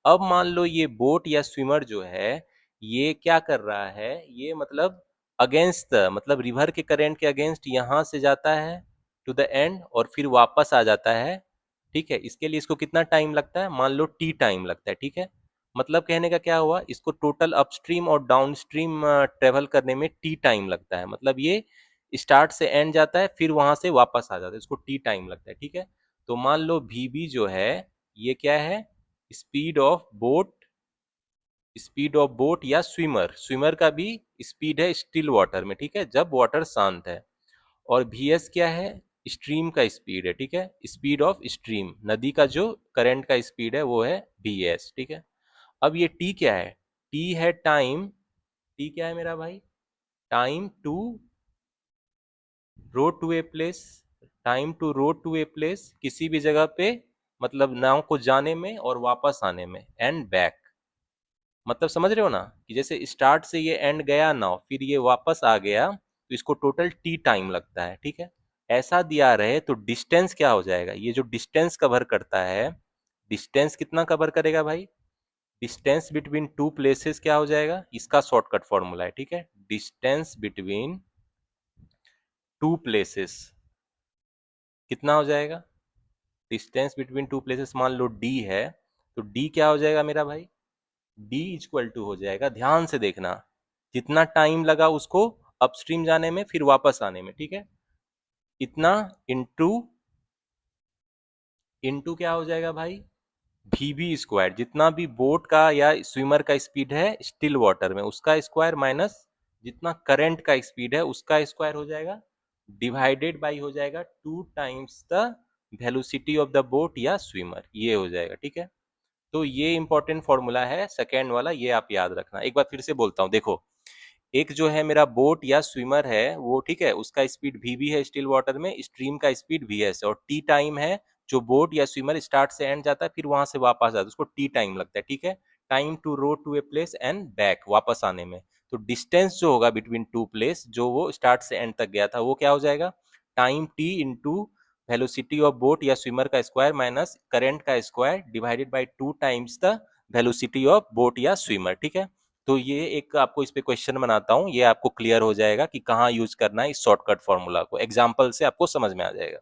अब मान लो ये बोट या स्विमर जो है ये क्या कर रहा है, ये मतलब अगेंस्ट द, मतलब रिवर के करंट के अगेंस्ट यहाँ से जाता है टू द एंड और फिर वापस आ जाता है, ठीक है। इसके लिए इसको कितना टाइम लगता है, मान लो T टाइम लगता है, ठीक है। मतलब कहने का क्या हुआ, इसको टोटल अपस्ट्रीम और डाउनस्ट्रीम ट्रेवल करने में T टाइम लगता है। मतलब ये स्टार्ट से एंड जाता है फिर वहां से वापस आ जाता है, इसको T टाइम लगता है, ठीक है। तो मान लो VB जो है ये क्या है, speed of boat, speed of boat या स्विमर, स्विमर का भी स्पीड है स्टिल वाटर में, ठीक है, जब वाटर शांत है। और VS क्या है, स्ट्रीम का स्पीड है, ठीक है, स्पीड ऑफ स्ट्रीम, नदी का जो करंट का स्पीड है वो है VS, ठीक है। अब ये T क्या है, T है टाइम, T क्या है मेरा भाई, time to row to a place, time to row to a place, किसी भी जगह पे, मतलब नाव को जाने में और वापस आने में, एंड बैक। मतलब समझ रहे हो ना कि जैसे स्टार्ट से ये एंड गया नाव फिर ये वापस आ गया तो इसको टोटल T टाइम लगता है, ठीक है। ऐसा दिया रहे तो डिस्टेंस क्या हो जाएगा, ये जो डिस्टेंस कवर करता है, डिस्टेंस कितना कवर करेगा भाई, डिस्टेंस बिटवीन टू प्लेसेस क्या हो जाएगा, इसका शॉर्टकट फॉर्मूला है, ठीक है। डिस्टेंस बिटवीन टू प्लेसेस कितना हो जाएगा, डिस्टेंस बिटवीन टू प्लेसेस मान लो D है, तो D क्या हो जाएगा मेरा भाई, D इक्वल टू हो जाएगा, ध्यान से देखना, जितना टाइम लगा उसको अपस्ट्रीम जाने में फिर वापस आने में, ठीक है। इतना इंटू इंटू क्या हो जाएगा भाई, वीबी स्क्वायर, जितना भी बोट का या स्विमर का स्पीड है स्टिल वाटर में उसका स्क्वायर माइनस जितना करंट का स्पीड है उसका स्क्वायर हो जाएगा, डिवाइडेड बाई हो जाएगा 2 times the velocity of the boat या स्विमर, ये हो जाएगा। ठीक है, तो ये इंपॉर्टेंट फॉर्मूला है सेकेंड वाला, ये आप याद रखना। एक बार फिर से बोलता हूँ, देखो एक जो है मेरा बोट या स्विमर है वो, ठीक है, उसका स्पीड वी है स्टिल वाटर में, स्ट्रीम का स्पीड वी एस है, और टी टाइम है जो बोट या स्विमर स्टार्ट से एंड जाता है फिर वहां से वापस आता है उसको टी टाइम लगता है। ठीक है, time to row to a place and back, वापस आने में। तो डिस्टेंस जो होगा बिटवीन टू प्लेस, जो वो स्टार्ट से एंड तक गया था, वो क्या हो जाएगा, time T into velocity of boat या स्विमर का स्क्वायर माइनस करंट का square divided by 2 times the velocity of boat या स्विमर। ठीक है, तो ये एक आपको इस पे क्वेश्चन बनाता हूँ, ये आपको क्लियर हो जाएगा कि कहाँ यूज करना है इस शॉर्टकट फॉर्मूला को, एग्जाम्पल से आपको समझ में आ जाएगा।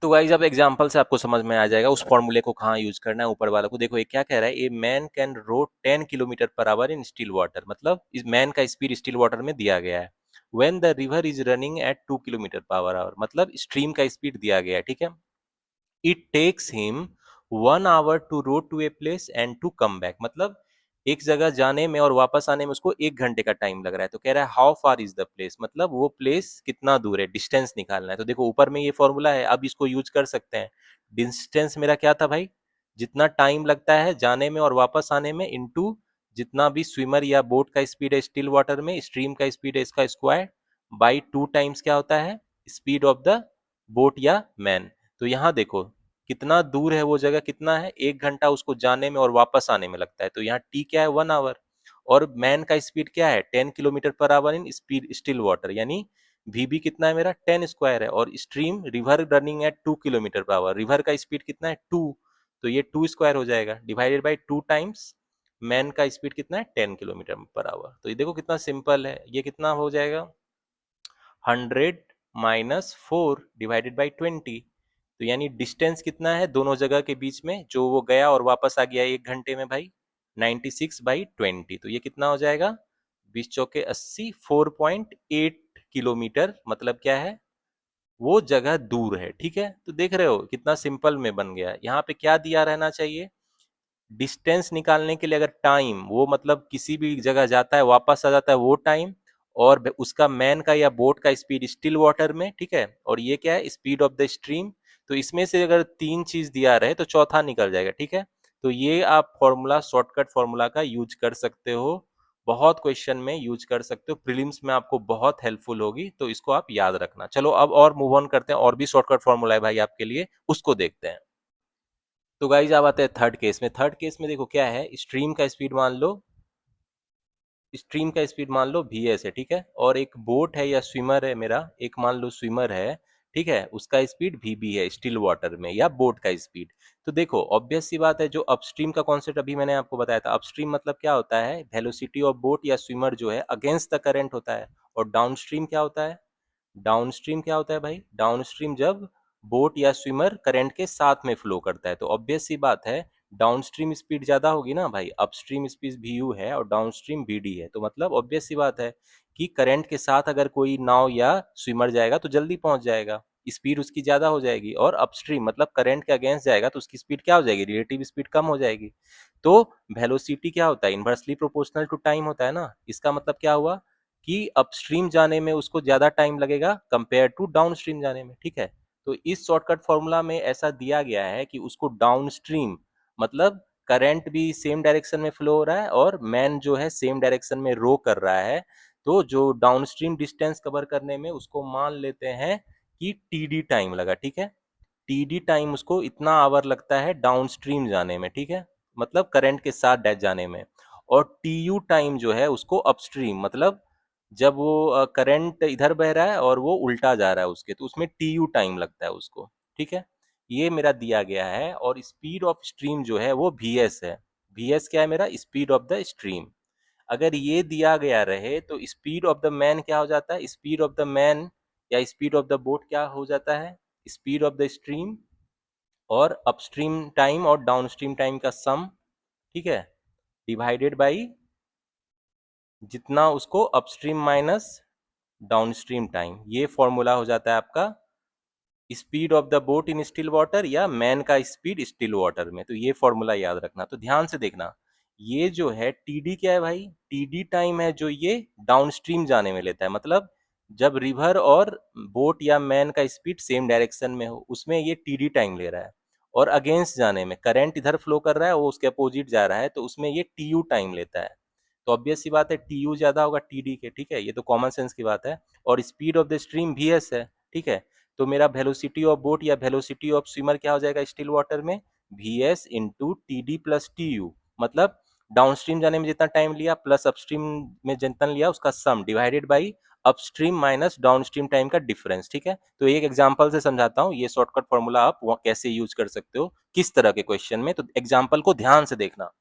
तो गाइस अब एग्जाम्पल से आपको समझ में आ जाएगा उस फॉर्मूले को कहाँ यूज करना है। ऊपर वाला को देखो, ये क्या कह रहा है, a man can row 10 kilometre per hour in still water, मतलब इस मैन का स्पीड स्टिल वाटर में दिया गया है। When the river is running at 2 kilometre per hour, मतलब स्ट्रीम का स्पीड दिया गया है। ठीक है, it takes him 1 hour to row to a place and to come back, मतलब एक जगह जाने में और वापस आने में उसको 1 घंटे का टाइम लग रहा है। तो कह रहा है how far is the place, मतलब वो प्लेस कितना दूर है, डिस्टेंस निकालना है। तो देखो ऊपर में ये फॉर्मूला है, अब इसको यूज कर सकते हैं। डिस्टेंस मेरा क्या था भाई, जितना टाइम लगता है जाने में और वापस आने में इंटू जितना भी स्विमर या बोट का स्पीड है स्टिल वाटर में, स्ट्रीम का स्पीड है इसका स्क्वायर, बाई 2 टाइम्स क्या होता है, स्पीड ऑफ द बोट या मैन। तो यहाँ देखो कितना दूर है वो जगह, कितना है, 1 घंटा उसको जाने में और वापस आने में लगता है। तो यहाँ टी क्या है, 1 आवर, और मैन का स्पीड क्या है, 10 kilometre per hour in speed still water, यानी वीबी कितना है मेरा, 10 स्क्वायर है, और stream river running at 2 kilometre per our, river का स्पीड कितना है, 2, तो ये 2 स्क्वायर हो जाएगा डिवाइडेड बाई 2 टाइम्स मैन का स्पीड कितना है, 10 किलोमीटर पर आवर। तो ये देखो कितना सिंपल है, ये कितना हो जाएगा, 100 - 4 डिवाइडेड बाई 20। तो यानी डिस्टेंस कितना है दोनों जगह के बीच में, जो वो गया और वापस आ गया 1 घंटे में भाई, 96/20। तो ये कितना हो जाएगा, 20 × 80, 4.8 किलोमीटर, मतलब क्या है, वो जगह दूर है। ठीक है, तो देख रहे हो कितना सिंपल में बन गया। यहाँ पे क्या दिया रहना चाहिए, डिस्टेंस निकालने के लिए अगर टाइम, वो मतलब किसी भी जगह जाता है वापस आ जाता है वो टाइम, और उसका मैन का या बोट का स्पीड स्टिल वाटर में, ठीक है, और ये क्या है, स्पीड ऑफ द स्ट्रीम। तो इसमें से अगर 3 चीज दिया रहे तो चौथा निकल जाएगा। ठीक है, तो ये आप फॉर्मूला, शॉर्टकट फॉर्मूला का यूज कर सकते हो, बहुत क्वेश्चन में यूज कर सकते हो, प्रीलिम्स में आपको बहुत हेल्पफुल होगी, तो इसको आप याद रखना। चलो अब और मूव ऑन करते हैं, और भी शॉर्टकट फॉर्मूला है भाई आपके लिए, उसको देखते हैं। तो गाइज अब आते हैं थर्ड केस में। थर्ड केस में देखो क्या है, स्ट्रीम का स्पीड मान लो, स्ट्रीम का स्पीड मान लो वी एस है, ठीक है, और एक बोट है या स्विमर है मेरा, एक मान लो स्विमर है, ठीक है, उसका स्पीड वी बी है स्टिल वाटर में, या बोट का स्पीड। तो देखो ऑब्वियस सी बात है, जो अपस्ट्रीम का कॉन्सेप्ट अभी मैंने आपको बताया था, अपस्ट्रीम मतलब क्या होता है, वेलोसिटी ऑफ बोट या स्विमर जो है अगेंस्ट द करंट होता है, और डाउनस्ट्रीम क्या होता है, डाउनस्ट्रीम क्या होता है भाई, डाउनस्ट्रीम जब बोट या स्विमर करंट के साथ में फ्लो करता है। तो ऑब्वियस सी बात है, डाउनस्ट्रीम स्पीड ज्यादा होगी ना भाई, अपस्ट्रीम स्पीड वी यू है और डाउनस्ट्रीम वी डी है, तो मतलब ऑब्वियस सी बात है कि करंट के साथ अगर कोई नाव या स्विमर जाएगा तो जल्दी पहुंच जाएगा, स्पीड उसकी ज्यादा हो जाएगी, और अपस्ट्रीम मतलब करंट के अगेंस्ट जाएगा तो उसकी स्पीड क्या हो जाएगी, रिलेटिव स्पीड कम हो जाएगी। तो वेलोसिटी क्या होता है, इन्वर्सली प्रोपोर्शनल टू टाइम होता है ना, इसका मतलब क्या हुआ कि अपस्ट्रीम जाने में उसको ज्यादा टाइम लगेगा कंपेयर टू डाउनस्ट्रीम जाने में। ठीक है, तो इस शॉर्टकट फॉर्मूला में ऐसा दिया गया है कि उसको डाउनस्ट्रीम मतलब करंट भी सेम डायरेक्शन में फ्लो हो रहा है और मैन जो है सेम डायरेक्शन में रो कर रहा है, तो जो डाउनस्ट्रीम डिस्टेंस कवर करने में उसको मान लेते हैं कि टीडी टाइम लगा। ठीक है, टीडी टाइम उसको इतना आवर लगता है डाउनस्ट्रीम जाने में, ठीक है, मतलब करंट के साथ डैश जाने में, और टीयू टाइम जो है उसको अपस्ट्रीम मतलब जब वो करंट इधर बह रहा है और वो उल्टा जा रहा है उसके, तो उसमें टीयू टाइम लगता है उसको। ठीक है, ये मेरा दिया गया है, और स्पीड ऑफ स्ट्रीम जो है वो वी एस है। वी एस क्या है मेरा, स्पीड ऑफ द स्ट्रीम। अगर ये दिया गया रहे तो स्पीड ऑफ द मैन क्या हो जाता है, स्पीड ऑफ द मैन या स्पीड ऑफ द बोट क्या हो जाता है, स्पीड ऑफ द स्ट्रीम और अपस्ट्रीम टाइम और डाउनस्ट्रीम टाइम का सम, ठीक है, डिवाइडेड बाई जितना उसको अपस्ट्रीम माइनस डाउनस्ट्रीम टाइम, ये फॉर्मूला हो जाता है आपका speed of the boat in still water या मैन का स्पीड स्टिल वाटर में। तो ये फॉर्मूला याद रखना। तो ध्यान से देखना, ये जो है टीडी क्या है भाई, टीडी टाइम है जो ये डाउनस्ट्रीम जाने में लेता है। मतलब जब रिवर और बोट या मैन का स्पीड सेम डायरेक्शन में हो, उसमें ये टीडी टाइम ले रहा है। और अगेंस्ट जाने में, करंट इधर फ्लो कर रहा है, वो उसके अपोजिट जा रहा है, तो उसमें ये टीयू टाइम लेता है। तो ऑब्वियस सी बात है, टीयू ज्यादा होगा टीडी के, ठीक है, ये तो कॉमन सेंस की बात है। और speed of the stream V S है, ठीक है। तो मेरा वेलोसिटी ऑफ बोट या वेलोसिटी ऑफ स्विमर क्या हो जाएगा स्टिल वाटर में, V S into T D plus T U. मतलब डाउनस्ट्रीम जाने में जितना टाइम लिया प्लस अपस्ट्रीम में जितना लिया उसका सम divided by upstream minus downstream time का डिफरेंस, ठीक है। तो एक एग्जांपल से समझाता हूँ, ये शॉर्टकट फॉर्मूला आप वहाँ कैसे यूज कर सकते हो, किस तरह के क्वेश्चन में। तो एग्जाम्पल को ध्यान से देखना।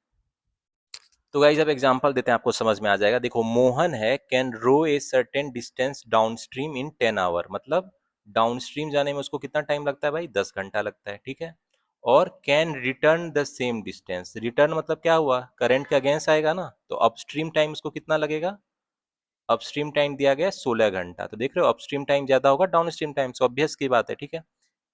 तो गाइस अब एग्जांपल देते हैं, आपको समझ में आ जाएगा। देखो, मोहन है can row a certain distance downstream in 10 hour. मतलब डाउनस्ट्रीम जाने में उसको कितना टाइम लगता है भाई, 10 घंटा लगता है, ठीक है। और can return the same distance. Return मतलब क्या हुआ, करंट के अगेंस्ट आएगा ना, तो अपस्ट्रीम टाइम उसको कितना लगेगा, अपस्ट्रीम टाइम दिया गया 16 घंटा। तो देख रहे हो अपस्ट्रीम टाइम ज्यादा होगा डाउनस्ट्रीम टाइम से, ऑब्वियस की बात है, ठीक है।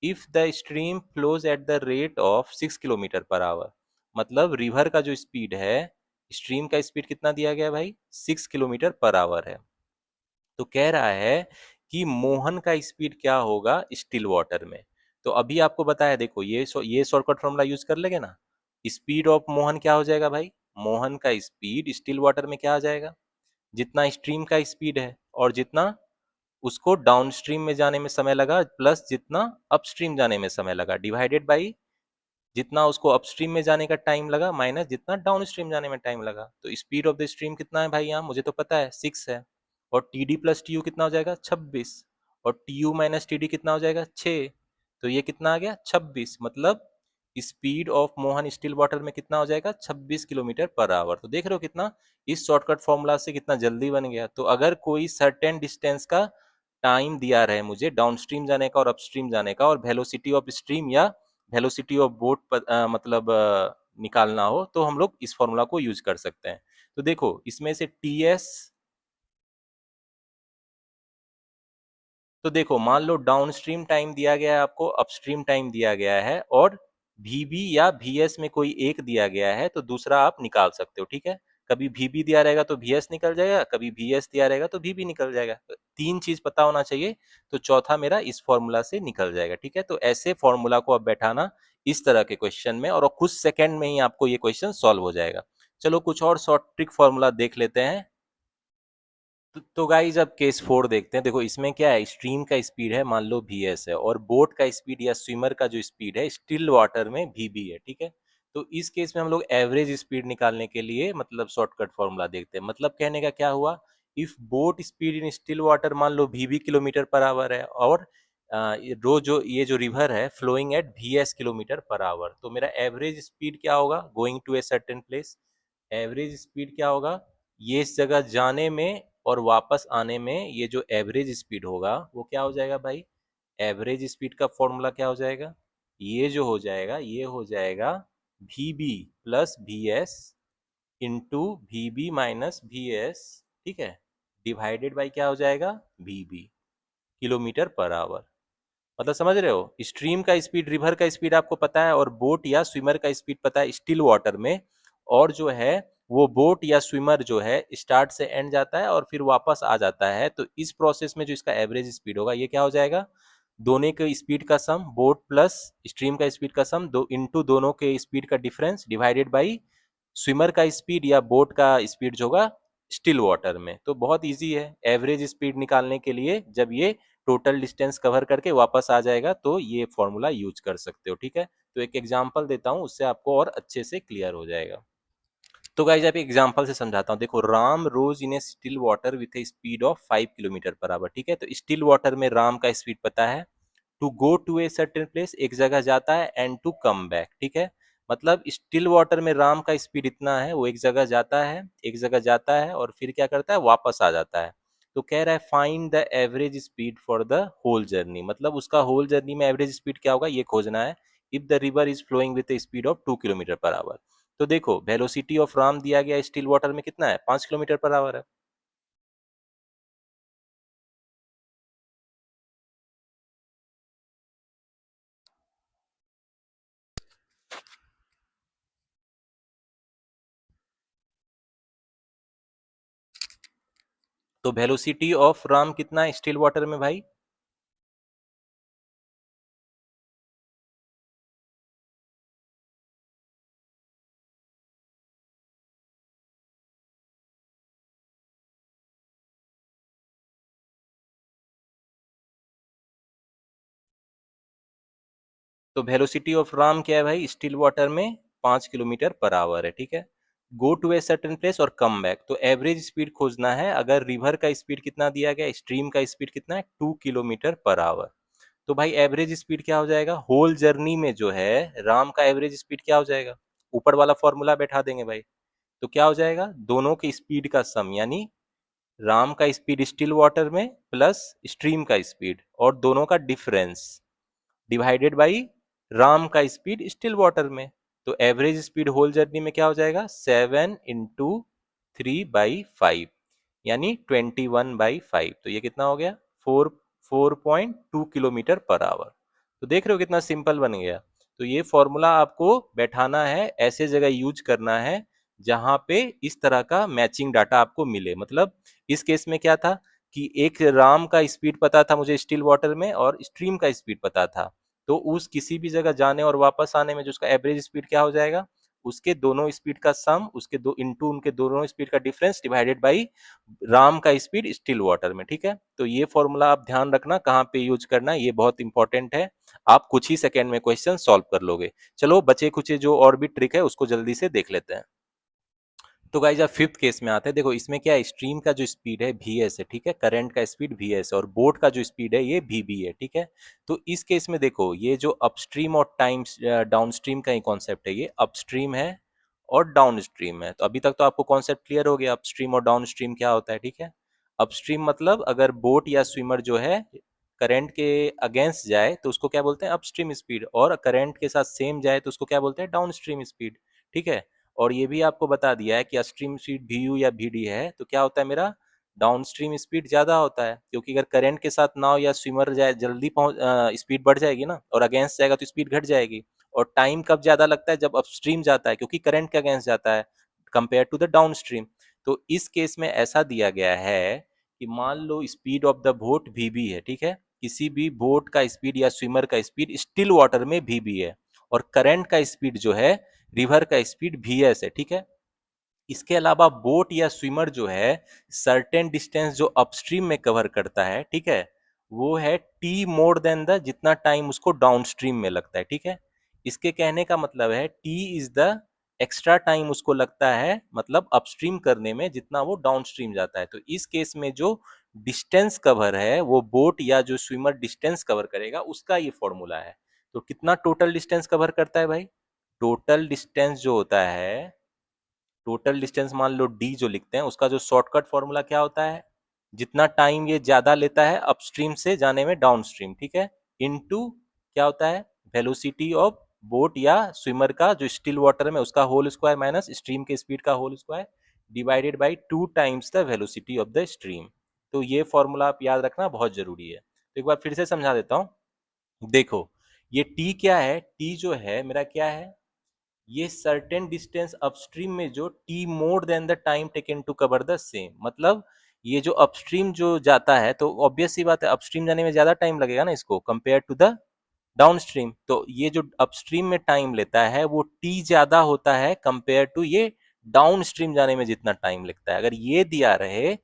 If the stream flows eight the rate of 6 kilometre per hour. मतलब रिवर का जो स्पीड है, स्ट्रीम का स्पीड कितना दिया गया है भाई, 6 किलोमीटर पर आवर है। तो कह रहा है कि मोहन का स्पीड क्या होगा स्टिल वाटर में। तो अभी आपको बताया, देखो ये शॉर्टकट फॉर्मूला यूज कर लेंगे ना। स्पीड ऑफ मोहन क्या हो जाएगा भाई, मोहन का स्पीड स्टिल वाटर में क्या आ जाएगा, जितना स्ट्रीम का स्पीड है और जितना उसको डाउनस्ट्रीम में जाने में समय लगा प्लस जितना अपस्ट्रीम जाने में समय लगा, डिवाइडेड बाई जितना उसको अपस्ट्रीम में जाने का टाइम लगा माइनस जितना डाउनस्ट्रीम जाने में टाइम लगा। तो स्पीड ऑफ द स्ट्रीम कितना है भाई, यहाँ मुझे तो पता है 6 है। और T D plus T you कितना हो जाएगा 26। और T U minus T D कितना हो जाएगा 6। तो ये कितना आ गया 26। मतलब speed of Mohan still water में कितना हो जाएगा 26 किलोमीटर पर आवर। तो देख रहे हो कितना इस शॉर्टकट फॉर्मूला से कितना जल्दी बन गया। तो अगर कोई सर्टेन डिस्टेंस का टाइम दिया रहे मुझे डाउनस्ट्रीम जाने का और अपस्ट्रीम जाने का, और वेलोसिटी ऑफ स्ट्रीम या वेलोसिटी ऑफ बोट मतलब निकालना हो, तो हम लोग इस फॉर्मूला को यूज कर सकते हैं। तो देखो इसमें से टी एस, तो देखो मान लो डाउनस्ट्रीम टाइम दिया गया है आपको, अपस्ट्रीम टाइम दिया गया है, और वीबी या वीएस में कोई एक दिया गया है, तो दूसरा आप निकाल सकते हो, ठीक है। कभी वीबी दिया रहेगा तो वीएस निकल जाएगा, कभी वीएस दिया रहेगा तो वीबी निकल जाएगा। तो तीन चीज पता होना चाहिए, तो चौथा मेरा इस फॉर्मूला से निकल जाएगा, ठीक है। तो ऐसे फॉर्मूला को अब बैठाना इस तरह के क्वेश्चन में, और कुछ सेकंड में ही आपको ये क्वेश्चन सॉल्व हो जाएगा। चलो कुछ और शॉर्ट ट्रिक फॉर्मूला देख लेते हैं। तो गाइज अब केस 4 देखते हैं। देखो इसमें क्या है, स्ट्रीम का स्पीड है मान लो वी एस है, और बोट का स्पीड या स्विमर का जो स्पीड है स्टिल वाटर में वी बी है, ठीक है। तो इस केस में हम लोग एवरेज स्पीड निकालने के लिए मतलब शॉर्टकट फॉर्मूला देखते हैं। मतलब कहने का क्या हुआ, if boat speed in still water मान लो V B kilometre per hour है, और ये जो रिवर है flowing at V S kilometre per hour, तो मेरा एवरेज स्पीड क्या होगा going to a certain place. Average speed क्या होगा, ये इस जगह जाने में और वापस आने में ये जो एवरेज स्पीड होगा वो क्या हो जाएगा भाई, एवरेज स्पीड का फॉर्मूला क्या हो जाएगा, ये जो हो जाएगा ये हो जाएगा V B plus V S into V B minus V S, ठीक है, डिवाइडेड बाई क्या हो जाएगा V B, kilometre per hour. मतलब समझ रहे हो, स्ट्रीम का स्पीड रिवर का स्पीड आपको पता है, और बोट या स्विमर का स्पीड पता है स्टिल वाटर में। और जो है वो बोट या स्विमर जो है स्टार्ट से एंड जाता है और फिर वापस आ जाता है, तो इस प्रोसेस में जो इसका एवरेज स्पीड होगा ये क्या हो जाएगा, दोनों के स्पीड का सम, बोट प्लस स्ट्रीम का स्पीड का सम, दो इंटू दोनों के स्पीड का डिफरेंस डिवाइडेड बाई स्विमर का स्पीड या बोट का स्पीड जो होगा स्टिल वाटर में। तो बहुत इजी है एवरेज स्पीड निकालने के लिए, जब ये टोटल डिस्टेंस कवर करके वापस आ जाएगा तो ये फॉर्मूला यूज कर सकते हो, ठीक है। तो एक एग्जांपल देता हूँ, उससे आपको और अच्छे से क्लियर हो जाएगा। तो गाइज आप एग्जांपल से समझाता हूँ। देखो, Ram rows in a still water with a speed of 5 kilometre per hour, ठीक है। तो स्टिल वाटर में राम का स्पीड पता है, to go to a certain place, एक जगह जाता है, एंड टू कम बैक, ठीक है। मतलब स्टिल वाटर में राम का स्पीड इतना है, वो एक जगह जाता है, एक जगह जाता है और फिर क्या करता है वापस आ जाता है। तो कह रहा है find the average speed for the whole journey. मतलब उसका होल जर्नी में एवरेज स्पीड क्या होगा ये खोजना है, if the river is flowing with speed of 2 kilometre per hour. तो देखो वेलोसिटी ऑफ राम दिया गया स्टिल वाटर में कितना है 5 किलोमीटर पर आवर है। तो वेलोसिटी ऑफ राम कितना है स्टिल वाटर में भाई? तो वेलोसिटी ऑफ राम क्या है भाई स्टिल वाटर में? 5 किलोमीटर पर आवर है, ठीक है। Go to a certain place और कम बैक, तो एवरेज स्पीड खोजना है। अगर रिवर का स्पीड कितना दिया गया, स्ट्रीम का स्पीड कितना है 2 किलोमीटर पर आवर, तो भाई एवरेज स्पीड क्या हो जाएगा होल जर्नी में जो है राम का एवरेज स्पीड क्या हो जाएगा? ऊपर वाला फॉर्मूला बैठा देंगे भाई। तो क्या हो जाएगा दोनों की स्पीड का सम, यानी राम का स्पीड स्टिल वाटर में प्लस स्ट्रीम का स्पीड और दोनों का डिफरेंस डिवाइडेड बाई राम का स्पीड स्टिल वाटर में। तो एवरेज स्पीड होल जर्नी में क्या हो जाएगा 7 × 3/5 यानी 21/5। तो ये कितना हो गया 4.2 किलोमीटर पर आवर। तो देख रहे हो कितना सिंपल बन गया। तो ये फॉर्मूला आपको बैठाना है, ऐसे जगह यूज करना है जहां पे इस तरह का मैचिंग डाटा आपको मिले। मतलब इस केस में क्या था कि एक राम का स्पीड पता था मुझे स्टिल वाटर में और स्ट्रीम का स्पीड पता था, तो उस किसी भी जगह जाने और वापस आने में जो उसका एवरेज स्पीड क्या हो जाएगा, उसके दोनों स्पीड का सम, उसके दो इंटू उनके दोनों स्पीड का डिफरेंस डिवाइडेड बाई राम का स्पीड स्टिल वाटर में, ठीक है। तो ये फॉर्मूला आप ध्यान रखना कहाँ पे यूज करना है, ये बहुत इंपॉर्टेंट है। आप कुछ ही सेकंड में क्वेश्चन सॉल्व कर लोगे। चलो बचे कुछ जो और भी ट्रिक है उसको जल्दी से देख लेते हैं। तो गाइज आप फिफ्थ केस में आते हैं। देखो इसमें क्या है, स्ट्रीम का जो स्पीड है वी एस है, ठीक है, करंट का स्पीड वी एस है, और बोट का जो स्पीड है ये वी बी है, ठीक है। तो इस केस में देखो ये जो अपस्ट्रीम और टाइम डाउनस्ट्रीम का ही कॉन्सेप्ट है, ये अपस्ट्रीम है और डाउनस्ट्रीम है। तो अभी तक तो आपको कॉन्सेप्ट क्लियर हो गया अपस्ट्रीम और डाउनस्ट्रीम क्या होता है, ठीक है। अपस्ट्रीम मतलब अगर बोट या स्विमर जो है करंट के अगेंस्ट जाए तो उसको क्या बोलते हैं अपस्ट्रीम स्पीड, और करंट के साथ सेम जाए तो उसको क्या बोलते हैं डाउनस्ट्रीम स्पीड, ठीक है। और ये भी आपको बता दिया है कि अपस्ट्रीम स्पीड वी यू या वी डी है तो क्या होता है मेरा डाउनस्ट्रीम स्पीड ज्यादा होता है, क्योंकि अगर करंट के साथ नाव या स्विमर जाए जल्दी पहुंच स्पीड बढ़ जाएगी ना, और अगेंस्ट जाएगा तो स्पीड घट जाएगी। और टाइम कब ज्यादा लगता है जब अपस्ट्रीम जाता है, क्योंकि करंट के अगेंस्ट जाता है कंपेयर टू द डाउनस्ट्रीम। तो इस केस में ऐसा दिया गया है कि मान लो speed of the boat V है, ठीक है, किसी भी बोट का स्पीड या स्विमर का स्पीड स्टिल वाटर में वी है, और करंट का स्पीड जो है रिवर का स्पीड वी एस है, ठीक है। इसके अलावा बोट या स्विमर जो है सर्टेन डिस्टेंस जो अपस्ट्रीम में कवर करता है, ठीक है, वो है टी मोर देन द जितना टाइम उसको डाउनस्ट्रीम में लगता है, ठीक है। इसके कहने का मतलब है T is the extra time उसको लगता है, मतलब अपस्ट्रीम करने में जितना वो डाउनस्ट्रीम जाता है। तो इस केस में जो डिस्टेंस कवर है वो बोट या जो स्विमर डिस्टेंस कवर करेगा उसका ये फॉर्मूला है। तो कितना टोटल डिस्टेंस कवर करता है भाई? टोटल डिस्टेंस जो होता है, टोटल डिस्टेंस मान लो डी जो लिखते हैं उसका जो शॉर्टकट फॉर्मूला क्या होता है, जितना टाइम ये ज्यादा लेता है अपस्ट्रीम से जाने में डाउनस्ट्रीम, ठीक है, इनटू क्या होता है वेलोसिटी ऑफ बोट या स्विमर का जो स्टिल वाटर में उसका होल स्क्वायर माइनस स्ट्रीम के स्पीड का whole square divided by 2 times the velocity of the stream. तो ये फॉर्मूला आप याद रखना बहुत जरूरी है। तो एक बार फिर से समझा देता हूँ। देखो ये टी क्या है, टी जो है मेरा क्या है, ये सर्टेन डिस्टेंस अपस्ट्रीम में जो T more than the time taken to cover the same, मतलब ये जो अपस्ट्रीम जो जाता है तो ऑब्वियस सी बात है अपस्ट्रीम जाने में ज्यादा टाइम लगेगा ना इसको कंपेयर टू द डाउनस्ट्रीम। तो ये जो अपस्ट्रीम में टाइम लेता है वो टी ज्यादा होता है कंपेयर टू ये डाउनस्ट्रीम जाने में जितना टाइम लगता है। अगर ये दिया रहे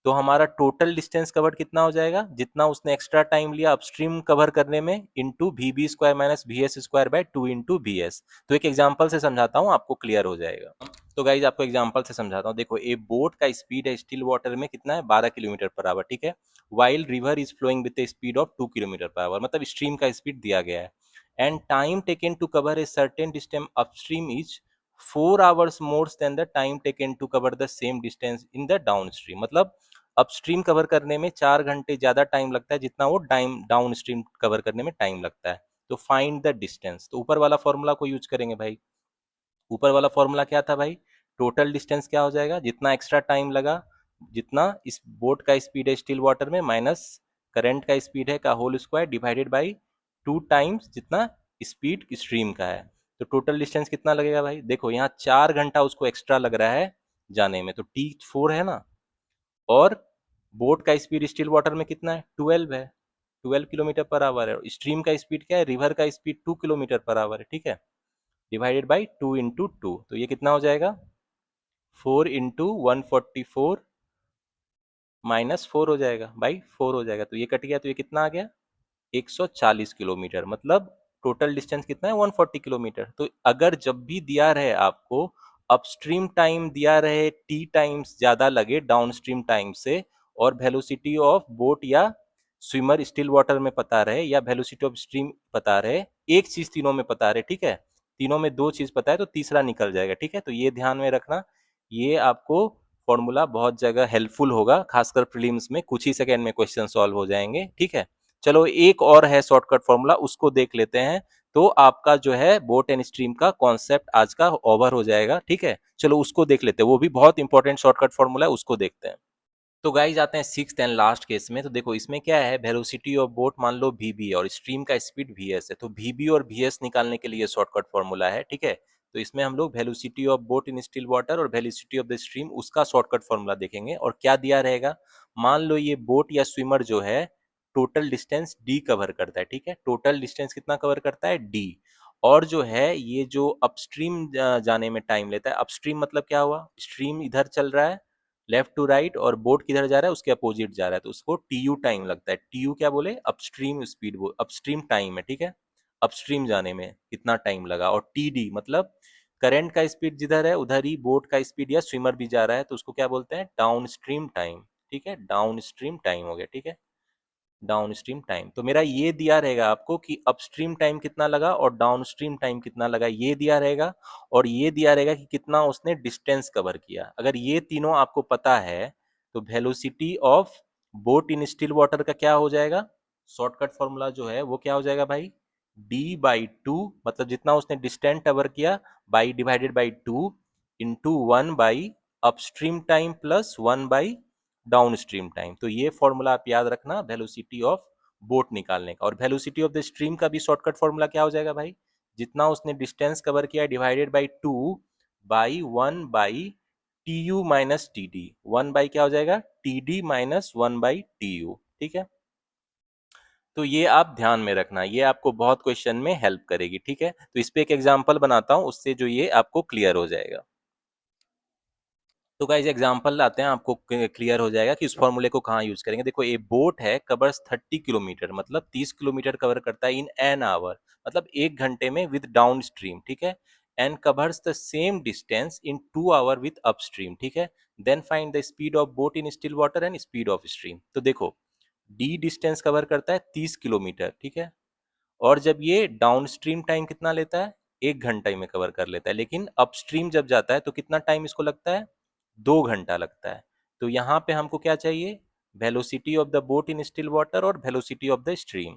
तो हमारा टोटल डिस्टेंस कवर्ड कितना हो जाएगा, जितना उसने एक्स्ट्रा टाइम लिया अपस्ट्रीम कवर करने में into V B square minus V S square by 2 into V S. तो एक एग्जाम्पल से समझाता हूँ आपको क्लियर हो जाएगा। तो गाइज आपको एग्जाम्पल से समझाता हूँ। देखो ए बोट का स्पीड है स्टिल वाटर में कितना है 12 किलोमीटर पर आवर, ठीक है, while river is flowing with speed of 2 kilometre per hour, मतलब स्ट्रीम का स्पीड दिया गया है। And time taken to cover a certain distance upstream is 4 hours more than the time taken to cover the same distance in the downstream, मतलब upstream cover करने में 4 घंटे ज्यादा टाइम लगता है जितना वो टाइम डाउन स्ट्रीम कवर करने में टाइम लगता है। तो फाइंड द डिस्टेंस, तो ऊपर वाला फॉर्मूला को यूज करेंगे भाई। ऊपर वाला फॉर्मूला क्या था भाई, टोटल डिस्टेंस क्या हो जाएगा जितना एक्स्ट्रा टाइम लगा, जितना इस बोट का स्पीड है स्टिल वाटर में माइनस करंट का स्पीड है का whole square divided by 2 times जितना स्पीड स्ट्रीम का है। तो टोटल डिस्टेंस कितना लगेगा भाई, देखो यहाँ 4 घंटा उसको एक्स्ट्रा लग रहा है जाने में, तो टी 4 है ना, और बोट का स्पीड स्टिल वाटर में कितना है, 12 है, 12 किलोमीटर पर आवर है। स्ट्रीम का स्पीड क्या है, रिवर का स्पीड 2 किलोमीटर पर आवर है, ठीक है, डिवाइडेड बाई 2 × 2, तो ये कितना हो जाएगा, 4 × 144 -4 हो जाएगा, बाई 4 हो जाएगा, तो ये कट गया, तो ये कितना आ गया, 140 किलोमीटर, मतलब टोटल डिस्टेंस कितना है, 140 किलोमीटर। तो अगर जब भी दिया रहे आपको अपस्ट्रीम टाइम दिया रहे टी टाइम्स ज्यादा लगे डाउनस्ट्रीम टाइम से, और वेलोसिटी ऑफ बोट या स्विमर स्टिल वाटर में पता रहे, या वेलोसिटी ऑफ स्ट्रीम पता रहे, एक चीज तीनों में पता रहे, ठीक है, तीनों में दो चीज पता है तो तीसरा निकल जाएगा, ठीक है, तो ये ध्यान में रखना, ये आपको फॉर्मूला बहुत जगह हेल्पफुल होगा, खासकर प्रीलिम्स में कुछ ही सेकंड में क्वेश्चन सॉल्व हो जाएंगे, ठीक है। चलो एक और है शॉर्टकट फॉर्मूला, उसको देख लेते हैं, तो आपका जो है बोट एंड स्ट्रीम का कॉन्सेप्ट आज का ओवर हो जाएगा, ठीक है। चलो उसको देख लेते हैं, वो भी बहुत इंपॉर्टेंट शॉर्टकट फॉर्मूला है, उसको देखते हैं। तो गाइज आते हैं सिक्स्थ एंड लास्ट केस में। तो देखो इसमें क्या है, वेलोसिटी ऑफ बोट मान लो vb है और स्ट्रीम का स्पीड vs है, तो vb और vs निकालने के लिए शॉर्टकट फॉर्मूला है, ठीक है। तो इसमें हम लोग velocity of boat in still water और वेलोसिटी ऑफ द स्ट्रीम उसका शॉर्टकट फॉर्मूला देखेंगे, और क्या दिया रहेगा, मान लो ये बोट या स्विमर जो है टोटल डिस्टेंस d कवर करता है, ठीक है, टोटल डिस्टेंस कितना कवर करता है, d, और जो है ये जो अपस्ट्रीम जाने में टाइम लेता है, अपस्ट्रीम मतलब क्या हुआ, स्ट्रीम इधर चल रहा है लेफ्ट टू राइट और बोट किधर जा रहा है, उसके अपोजिट जा रहा है, तो उसको टीयू टाइम लगता है, टीयू क्या बोले, अपस्ट्रीम स्पीड, अपस्ट्रीम टाइम है, ठीक है, अपस्ट्रीम जाने में कितना टाइम लगा, और टीडी मतलब करंट का स्पीड जिधर है उधर ही बोट का स्पीड या स्विमर भी जा रहा है, तो उसको क्या बोलते हैं, डाउन स्ट्रीम टाइम, ठीक है, डाउन स्ट्रीम टाइम हो गया, ठीक है, डाउनस्ट्रीम टाइम। तो मेरा ये दिया रहेगा आपको कि अपस्ट्रीम टाइम कितना लगा और डाउनस्ट्रीम टाइम कितना लगा, ये दिया रहेगा, और ये दिया रहेगा कि कितना उसने डिस्टेंस कवर किया। अगर ये तीनों आपको पता है तो velocity of boat in still water का क्या हो जाएगा, शॉर्टकट फॉर्मूला जो है वो क्या हो जाएगा भाई, d/2, मतलब जितना उसने डिस्टेंस कवर किया by divided by 2 into 1 upstream time plus 1 down stream time. तो ये फॉर्मूला आप याद रखना वेलोसिटी ऑफ बोट निकालने का, और वेलोसिटी ऑफ द स्ट्रीम का भी शॉर्टकट फॉर्मूला क्या हो जाएगा भाई, जितना उसने डिस्टेंस कवर किया divided by 2 by 1 T U minus T D, 1 क्या हो जाएगा, टी डी -1/tu, ठीक है। तो ये आप ध्यान में रखना, ये आपको बहुत क्वेश्चन में हेल्प करेगी, ठीक है। तो इस पे एक एग्जांपल बनाता हूं, उससे जो ये आपको क्लियर हो जाएगा। तो गाइस एग्जांपल लाते हैं, आपको क्लियर हो जाएगा कि इस फॉर्मूले को कहाँ यूज करेंगे। देखो ए बोट है कवर्स 30 किलोमीटर, मतलब 30 किलोमीटर कवर करता है इन एन आवर, मतलब 1 घंटे में विद डाउन स्ट्रीम, ठीक है, and covers the same distance in 2 hour with upstream, ठीक है। Then find the speed of boat in still water and speed of stream. तो देखो डी डिस्टेंस कवर करता है 30 किलोमीटर, ठीक है, और जब ये डाउन स्ट्रीम टाइम कितना लेता है, 1 घंटे में कवर कर लेता है, लेकिन अपस्ट्रीम जब जाता है तो कितना टाइम इसको लगता है, 2 घंटा लगता है। तो यहाँ पे हमको क्या चाहिए, velocity of the boat in still water और वेलोसिटी ऑफ द स्ट्रीम।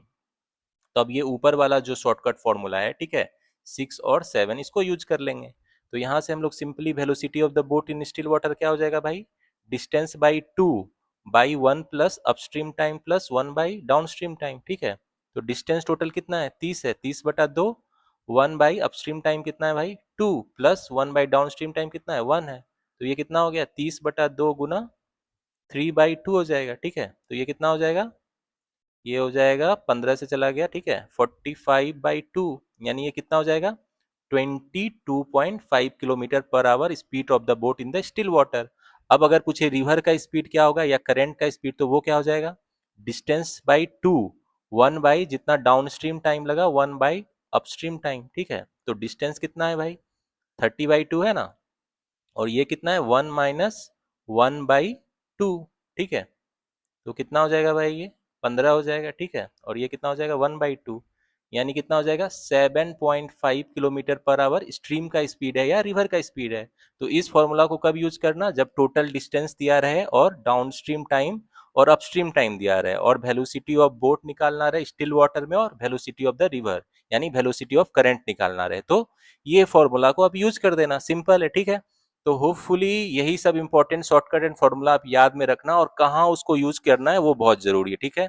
तो अब ये ऊपर वाला जो शॉर्टकट फॉर्मूला है, ठीक है, 6 और 7 इसको यूज कर लेंगे। तो यहाँ से हम लोग simply velocity of the boat in still water क्या हो जाएगा भाई, distance by 2/1 plus upstream time plus 1/डाउनस्ट्रीम टाइम, ठीक है। तो डिस्टेंस टोटल कितना है, 30 है, 30/2, 1/अपस्ट्रीम टाइम कितना है भाई 2, प्लस 1/डाउनस्ट्रीम टाइम कितना है 1 है, तो ये कितना हो गया 30/2 गुना 3/2 हो जाएगा, ठीक है। तो ये कितना हो जाएगा, ये हो जाएगा 15 से चला गया, ठीक है, 45/2, यानी ये कितना हो जाएगा 22.5 kilometre per our speed of the boat in the still water. अब अगर पूछे रिवर का स्पीड क्या होगा या करंट का स्पीड, तो वो क्या हो जाएगा, डिस्टेंस बाई 2, 1 जितना डाउन स्ट्रीम टाइम लगा 1/अपस्ट्रीम टाइम, ठीक है। तो डिस्टेंस कितना है भाई 30/2 है ना, और ये कितना है 1 - 1/2, ठीक है। तो कितना हो जाएगा भाई, ये 15 हो जाएगा, ठीक है, और ये कितना हो जाएगा 1/2, यानी कितना हो जाएगा 7.5 किलोमीटर पर आवर स्ट्रीम का स्पीड है या रिवर का स्पीड है। तो इस फॉर्मूला को कब यूज करना, जब टोटल डिस्टेंस दिया रहे और डाउनस्ट्रीम टाइम और अपस्ट्रीम टाइम दिया रहे, और वेलोसिटी ऑफ बोट निकालना रहे स्टिल वाटर में, और वेलोसिटी ऑफ द रिवर यानी वेलोसिटी ऑफ करंट निकालना रहे, तो ये फॉर्मूला को आप यूज कर देना, सिंपल है, ठीक है। तो होपफुली यही सब इंपॉर्टेंट शॉर्टकट एंड फॉर्मूला आप याद में रखना, और कहाँ उसको यूज करना है वो बहुत जरूरी है, ठीक है।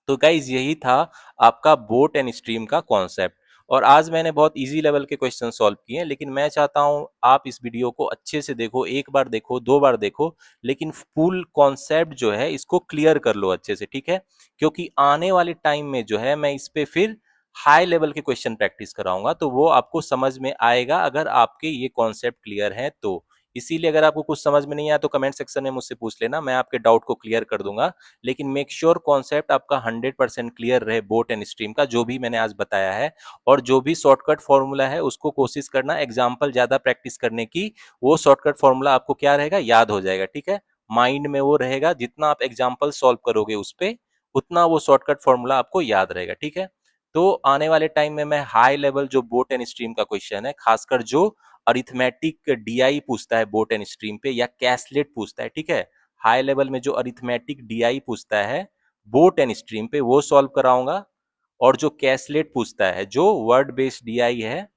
तो गाइज यही था आपका बोट एंड स्ट्रीम का कॉन्सेप्ट। और आज मैंने बहुत ईज़ी लेवल के क्वेश्चन सॉल्व किए हैं, लेकिन मैं चाहता हूँ आप इस वीडियो को अच्छे से देखो, 1 बार देखो, 2 बार देखो, लेकिन फुल कॉन्सेप्ट जो है इसको क्लियर कर लो अच्छे से, ठीक है? क्योंकि आने वाले टाइम में जो है मैं इस पे फिर हाई लेवल के क्वेश्चन प्रैक्टिस कराऊँगा, तो वो आपको समझ में आएगा अगर आपके ये कॉन्सेप्ट क्लियर हैं तो। इसीलिए अगर आपको कुछ समझ में नहीं आया तो कमेंट सेक्शन में मुझसे पूछ लेना, मैं आपके डाउट को क्लियर कर दूँगा। लेकिन मेक श्योर कॉन्सेप्ट आपका 100% क्लियर रहे बोट एंड स्ट्रीम का, जो भी मैंने आज बताया है। और जो भी शॉर्टकट फॉर्मूला है उसको कोशिश करना एग्जाम्पल ज्यादा प्रैक्टिस करने की, वो शॉर्टकट फॉर्मूला आपको क्या रहेगा, याद हो जाएगा, ठीक है? माइंड में वो रहेगा, जितना आप एग्जाम्पल सॉल्व करोगे उस पे उतना वो शॉर्टकट फॉर्मूला आपको याद रहेगा, ठीक है? तो आने वाले टाइम में मैं हाई लेवल जो बोट एंड स्ट्रीम का क्वेश्चन है, खासकर जो अरिथमेटिक डीआई पूछता है बोट एंड स्ट्रीम पे या कैसलेट पूछता है, ठीक है? हाई लेवल में जो अरिथमेटिक डीआई पूछता है बोट एंड स्ट्रीम पे वो सॉल्व कराऊंगा। और जो कैसलेट पूछता है, जो वर्ड बेस्ड डीआई है,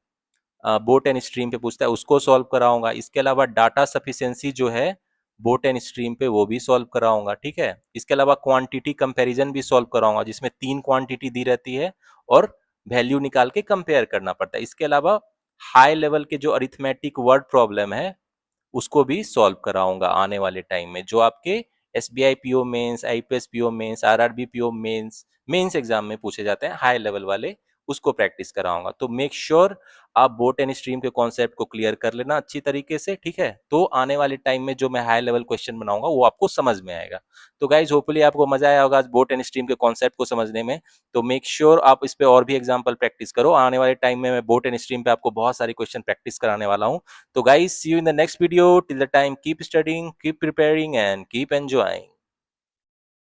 बोट एंड स्ट्रीम पे पूछता है, उसको सॉल्व कराऊंगा। इसके अलावा डाटा सफिशिएंसी जो है बोट एंड स्ट्रीम पे, वो भी सॉल्व कराऊंगा, ठीक है? इसके अलावा क्वांटिटी कंपैरिजन भी सॉल्व कराऊंगा, जिसमें 3 क्वांटिटी दी रहती है और वैल्यू निकाल के कंपेयर करना पड़ता है। इसके अलावा हाई लेवल के जो अरिथमेटिक वर्ड प्रॉब्लम है उसको भी सॉल्व कराऊंगा आने वाले टाइम में, जो आपके SBI PO mains, IPS PO mains, RRB PO mains mains exam में पूछे जाते हैं हाई लेवल वाले, उसको प्रैक्टिस कराऊंगा। तो मेक श्योर आप बोट एंड स्ट्रीम के कॉन्सेप्ट को क्लियर कर लेना अच्छी तरीके से, ठीक है? तो आने वाले टाइम में जो मैं हाई लेवल क्वेश्चन बनाऊंगा वो आपको समझ में आएगा। तो गाइज होपफुली आपको मजा आया होगा आज बोट एंड स्ट्रीम के कॉन्सेप्ट को समझने में। तो मेक श्योर आप इस पे और भी एग्जाम्पल प्रैक्टिस करो। आने वाले टाइम में मैं बोट एंड स्ट्रीम पे आपको बहुत सारे क्वेश्चन प्रैक्टिस कराने वाला हूँ। So guys, see you in the next video. Till the time, keep studying, keep preparing, and keep enjoying.